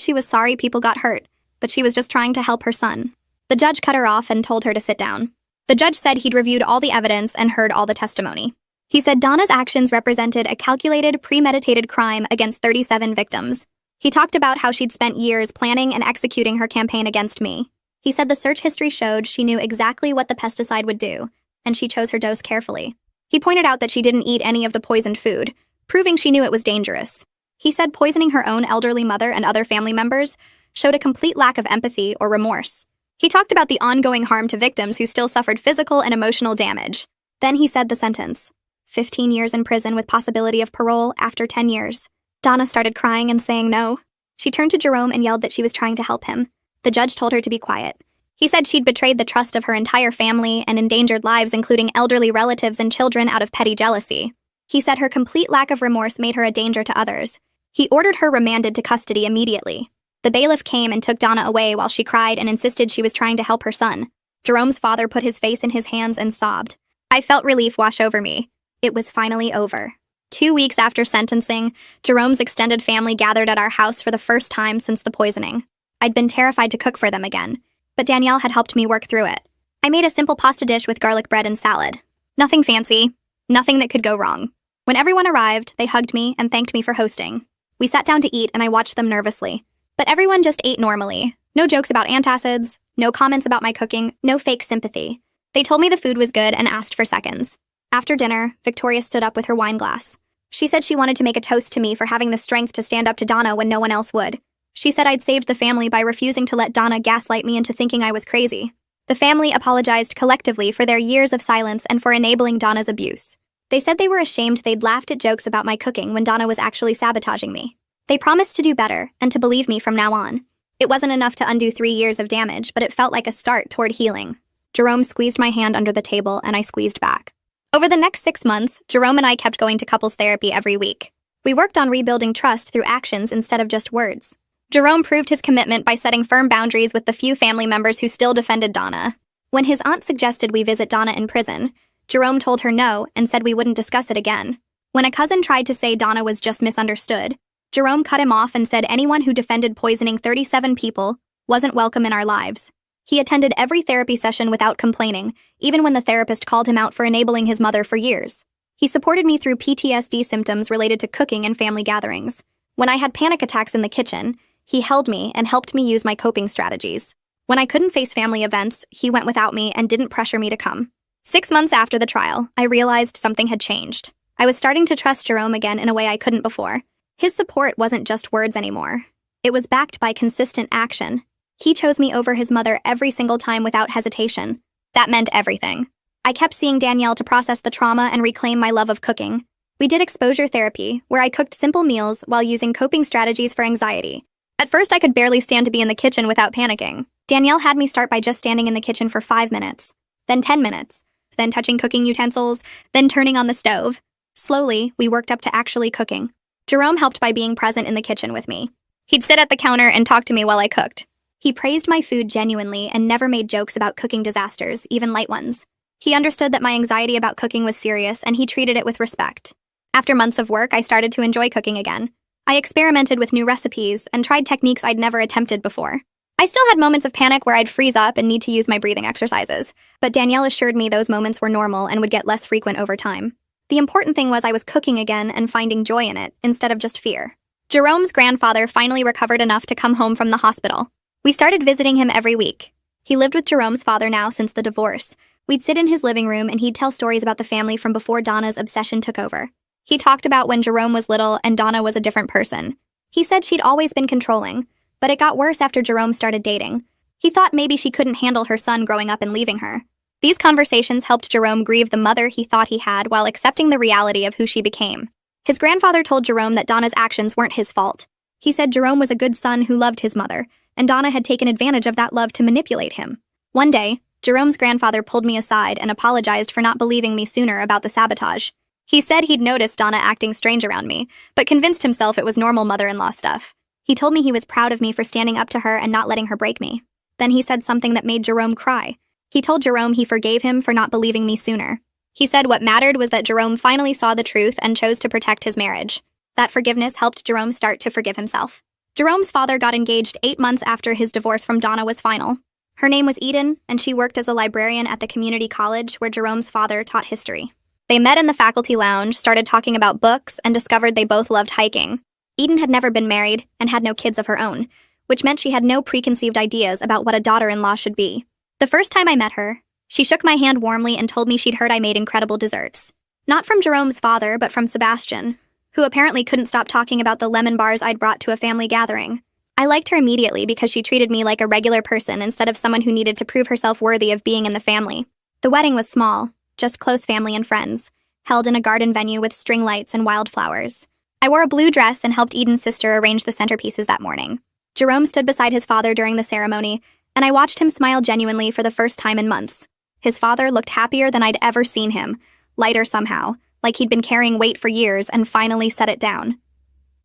she was sorry people got hurt, but she was just trying to help her son. The judge cut her off and told her to sit down. The judge said he'd reviewed all the evidence and heard all the testimony. He said Donna's actions represented a calculated, premeditated crime against 37 victims. He talked about how she'd spent years planning and executing her campaign against me. He said the search history showed she knew exactly what the pesticide would do, and she chose her dose carefully. He pointed out that she didn't eat any of the poisoned food, proving she knew it was dangerous. He said poisoning her own elderly mother and other family members showed a complete lack of empathy or remorse. He talked about the ongoing harm to victims who still suffered physical and emotional damage. Then he said the sentence: 15 years in prison with possibility of parole after 10 years. Donna started crying and saying no. She turned to Jerome and yelled that she was trying to help him. The judge told her to be quiet. He said she'd betrayed the trust of her entire family and endangered lives, including elderly relatives and children, out of petty jealousy. He said her complete lack of remorse made her a danger to others. He ordered her remanded to custody immediately. The bailiff came and took Donna away while she cried and insisted she was trying to help her son. Jerome's father put his face in his hands and sobbed. I felt relief wash over me. It was finally over. 2 weeks after sentencing, Jerome's extended family gathered at our house for the first time since the poisoning. I'd been terrified to cook for them again, but Danielle had helped me work through it. I made a simple pasta dish with garlic bread and salad. Nothing fancy, nothing that could go wrong. When everyone arrived, they hugged me and thanked me for hosting. We sat down to eat and I watched them nervously. But everyone just ate normally. No jokes about antacids, No comments about my cooking, no fake sympathy. They told me the food was good and asked for seconds. After dinner, Victoria stood up with her wine glass. She said she wanted to make a toast to me for having the strength to stand up to Donna when no one else would. She said I'd saved the family by refusing to let Donna gaslight me into thinking I was crazy. The family apologized collectively for their years of silence and for enabling Donna's abuse. They said they were ashamed they'd laughed at jokes about my cooking when Donna was actually sabotaging me. They promised to do better and to believe me from now on. It wasn't enough to undo 3 years of damage, but it felt like a start toward healing. Jerome squeezed my hand under the table, and I squeezed back. Over the next 6 months, Jerome and I kept going to couples therapy every week. We worked on rebuilding trust through actions instead of just words. Jerome proved his commitment by setting firm boundaries with the few family members who still defended Donna. When his aunt suggested we visit Donna in prison, Jerome told her no and said we wouldn't discuss it again. When a cousin tried to say Donna was just misunderstood, Jerome cut him off and said anyone who defended poisoning 37 people wasn't welcome in our lives. He attended every therapy session without complaining, even when the therapist called him out for enabling his mother for years. He supported me through PTSD symptoms related to cooking and family gatherings. When I had panic attacks in the kitchen, he held me and helped me use my coping strategies. When I couldn't face family events, he went without me and didn't pressure me to come. 6 months after the trial, I realized something had changed. I was starting to trust Jerome again in a way I couldn't before. His support wasn't just words anymore. It was backed by consistent action. He chose me over his mother every single time without hesitation. That meant everything. I kept seeing Danielle to process the trauma and reclaim my love of cooking. We did exposure therapy, where I cooked simple meals while using coping strategies for anxiety. At first, I could barely stand to be in the kitchen without panicking. Danielle had me start by just standing in the kitchen for 5 minutes, then 10 minutes, then touching cooking utensils, then turning on the stove. Slowly, we worked up to actually cooking. Jerome helped by being present in the kitchen with me. He'd sit at the counter and talk to me while I cooked. He praised my food genuinely and never made jokes about cooking disasters, even light ones. He understood that my anxiety about cooking was serious, and he treated it with respect. After months of work, I started to enjoy cooking again. I experimented with new recipes and tried techniques I'd never attempted before. I still had moments of panic where I'd freeze up and need to use my breathing exercises, but Danielle assured me those moments were normal and would get less frequent over time. The important thing was I was cooking again and finding joy in it, instead of just fear. Jerome's grandfather finally recovered enough to come home from the hospital. We started visiting him every week. He lived with Jerome's father now since the divorce. We'd sit in his living room and he'd tell stories about the family from before Donna's obsession took over. He talked about when Jerome was little and Donna was a different person. He said she'd always been controlling, but it got worse after Jerome started dating. He thought maybe she couldn't handle her son growing up and leaving her. These conversations helped Jerome grieve the mother he thought he had while accepting the reality of who she became. His grandfather told Jerome that Donna's actions weren't his fault. He said Jerome was a good son who loved his mother, and Donna had taken advantage of that love to manipulate him. One day, Jerome's grandfather pulled me aside and apologized for not believing me sooner about the sabotage. He said he'd noticed Donna acting strange around me, but convinced himself it was normal mother-in-law stuff. He told me he was proud of me for standing up to her and not letting her break me. Then he said something that made Jerome cry. He told Jerome he forgave him for not believing me sooner. He said what mattered was that Jerome finally saw the truth and chose to protect his marriage. That forgiveness helped Jerome start to forgive himself. Jerome's father got engaged 8 months after his divorce from Donna was final. Her name was Eden, and she worked as a librarian at the community college where Jerome's father taught history. They met in the faculty lounge, started talking about books, and discovered they both loved hiking. Eden had never been married and had no kids of her own, which meant she had no preconceived ideas about what a daughter-in-law should be. The first time I met her, she shook my hand warmly and told me she'd heard I made incredible desserts. Not from Jerome's father, but from Sebastian, who apparently couldn't stop talking about the lemon bars I'd brought to a family gathering. I liked her immediately because she treated me like a regular person instead of someone who needed to prove herself worthy of being in the family. The wedding was small, just close family and friends, held in a garden venue with string lights and wildflowers. I wore a blue dress and helped Eden's sister arrange the centerpieces that morning. Jerome stood beside his father during the ceremony, and I watched him smile genuinely for the first time in months. His father looked happier than I'd ever seen him, lighter somehow, like he'd been carrying weight for years and finally set it down.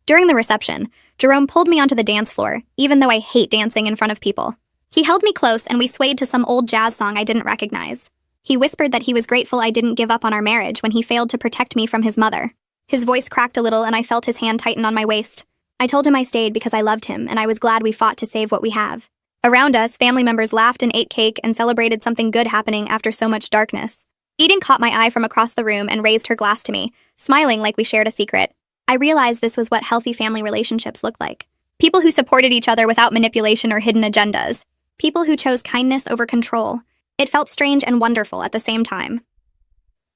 During the reception, Jerome pulled me onto the dance floor, even though I hate dancing in front of people. He held me close and we swayed to some old jazz song I didn't recognize. He whispered that he was grateful I didn't give up on our marriage when he failed to protect me from his mother. His voice cracked a little and I felt his hand tighten on my waist. I told him I stayed because I loved him and I was glad we fought to save what we have. Around us, family members laughed and ate cake and celebrated something good happening after so much darkness. Eden caught my eye from across the room and raised her glass to me, smiling like we shared a secret. I realized this was what healthy family relationships looked like. People who supported each other without manipulation or hidden agendas. People who chose kindness over control. It felt strange and wonderful at the same time.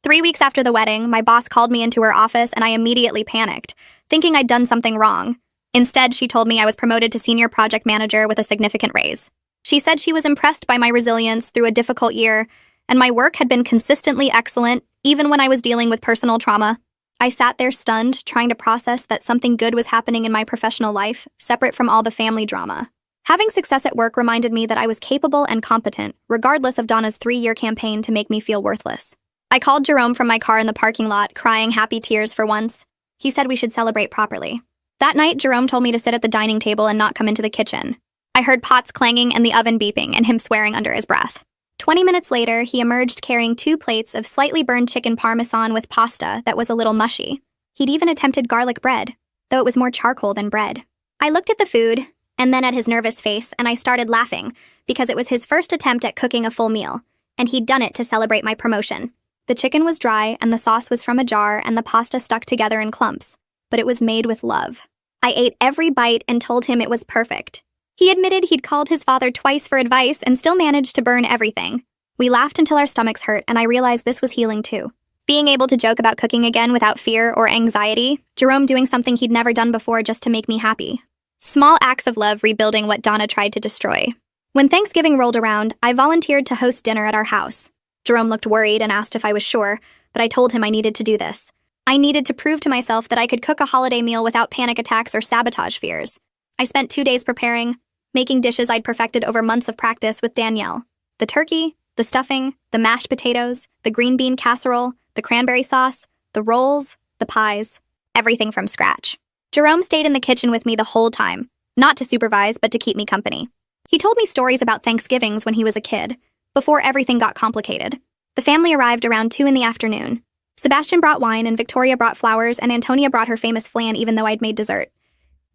3 weeks after the wedding, my boss called me into her office and I immediately panicked, thinking I'd done something wrong. Instead, she told me I was promoted to senior project manager with a significant raise. She said she was impressed by my resilience through a difficult year, and my work had been consistently excellent, even when I was dealing with personal trauma. I sat there stunned, trying to process that something good was happening in my professional life, separate from all the family drama. Having success at work reminded me that I was capable and competent, regardless of Donna's 3-year campaign to make me feel worthless. I called Jerome from my car in the parking lot, crying happy tears for once. He said we should celebrate properly. That night, Jerome told me to sit at the dining table and not come into the kitchen. I heard pots clanging and the oven beeping and him swearing under his breath. 20 minutes later, he emerged carrying 2 plates of slightly burned chicken parmesan with pasta that was a little mushy. He'd even attempted garlic bread, though it was more charcoal than bread. I looked at the food, and then at his nervous face, and I started laughing, because it was his first attempt at cooking a full meal, and he'd done it to celebrate my promotion. The chicken was dry, and the sauce was from a jar, and the pasta stuck together in clumps, but it was made with love. I ate every bite and told him it was perfect. He admitted he'd called his father twice for advice and still managed to burn everything. We laughed until our stomachs hurt, and I realized this was healing too. Being able to joke about cooking again without fear or anxiety, Jerome doing something he'd never done before just to make me happy. Small acts of love rebuilding what Donna tried to destroy. When Thanksgiving rolled around, I volunteered to host dinner at our house. Jerome looked worried and asked if I was sure, but I told him I needed to do this. I needed to prove to myself that I could cook a holiday meal without panic attacks or sabotage fears. I spent 2 days preparing, making dishes I'd perfected over months of practice with Danielle. The turkey, the stuffing, the mashed potatoes, the green bean casserole, the cranberry sauce, the rolls, the pies, everything from scratch. Jerome stayed in the kitchen with me the whole time, not to supervise, but to keep me company. He told me stories about Thanksgivings when he was a kid, before everything got complicated. The family arrived around 2 in the afternoon. Sebastian brought wine and Victoria brought flowers and Antonia brought her famous flan even though I'd made dessert.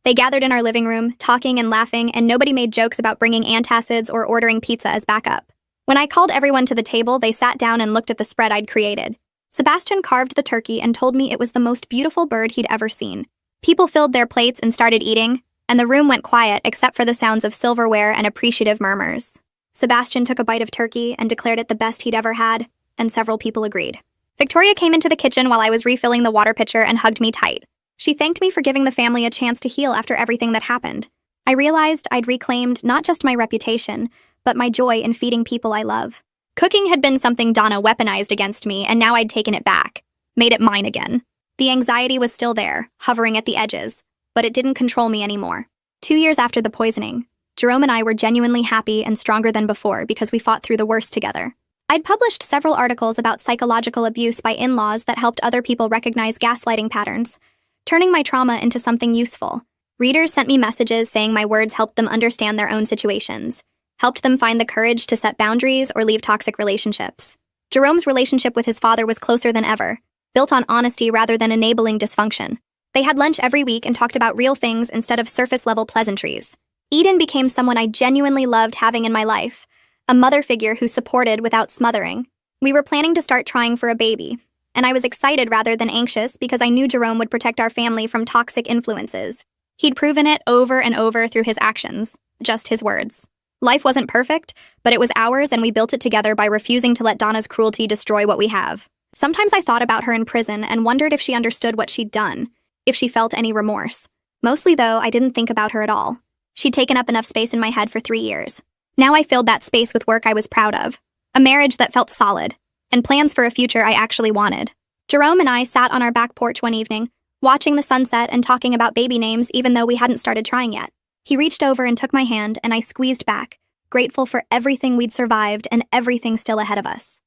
They gathered in our living room, talking and laughing, and nobody made jokes about bringing antacids or ordering pizza as backup. When I called everyone to the table, they sat down and looked at the spread I'd created. Sebastian carved the turkey and told me it was the most beautiful bird he'd ever seen. People filled their plates and started eating, and the room went quiet except for the sounds of silverware and appreciative murmurs. Sebastian took a bite of turkey and declared it the best he'd ever had, and several people agreed. Victoria came into the kitchen while I was refilling the water pitcher and hugged me tight. She thanked me for giving the family a chance to heal after everything that happened. I realized I'd reclaimed not just my reputation, but my joy in feeding people I love. Cooking had been something Donna weaponized against me, and now I'd taken it back, made it mine again. The anxiety was still there, hovering at the edges, but it didn't control me anymore. 2 years after the poisoning, Jerome and I were genuinely happy and stronger than before because we fought through the worst together. I'd published several articles about psychological abuse by in-laws that helped other people recognize gaslighting patterns, turning my trauma into something useful. Readers sent me messages saying my words helped them understand their own situations, helped them find the courage to set boundaries or leave toxic relationships. Jerome's relationship with his father was closer than ever, built on honesty rather than enabling dysfunction. They had lunch every week and talked about real things instead of surface-level pleasantries. Eden became someone I genuinely loved having in my life, a mother figure who supported without smothering. We were planning to start trying for a baby, and I was excited rather than anxious because I knew Jerome would protect our family from toxic influences. He'd proven it over and over through his actions, just his words. Life wasn't perfect, but it was ours and we built it together by refusing to let Donna's cruelty destroy what we have. Sometimes I thought about her in prison and wondered if she understood what she'd done, if she felt any remorse. Mostly, though, I didn't think about her at all. She'd taken up enough space in my head for 3 years. Now I filled that space with work I was proud of, a marriage that felt solid, and plans for a future I actually wanted. Jerome and I sat on our back porch one evening, watching the sunset and talking about baby names even though we hadn't started trying yet. He reached over and took my hand, and I squeezed back, grateful for everything we'd survived and everything still ahead of us.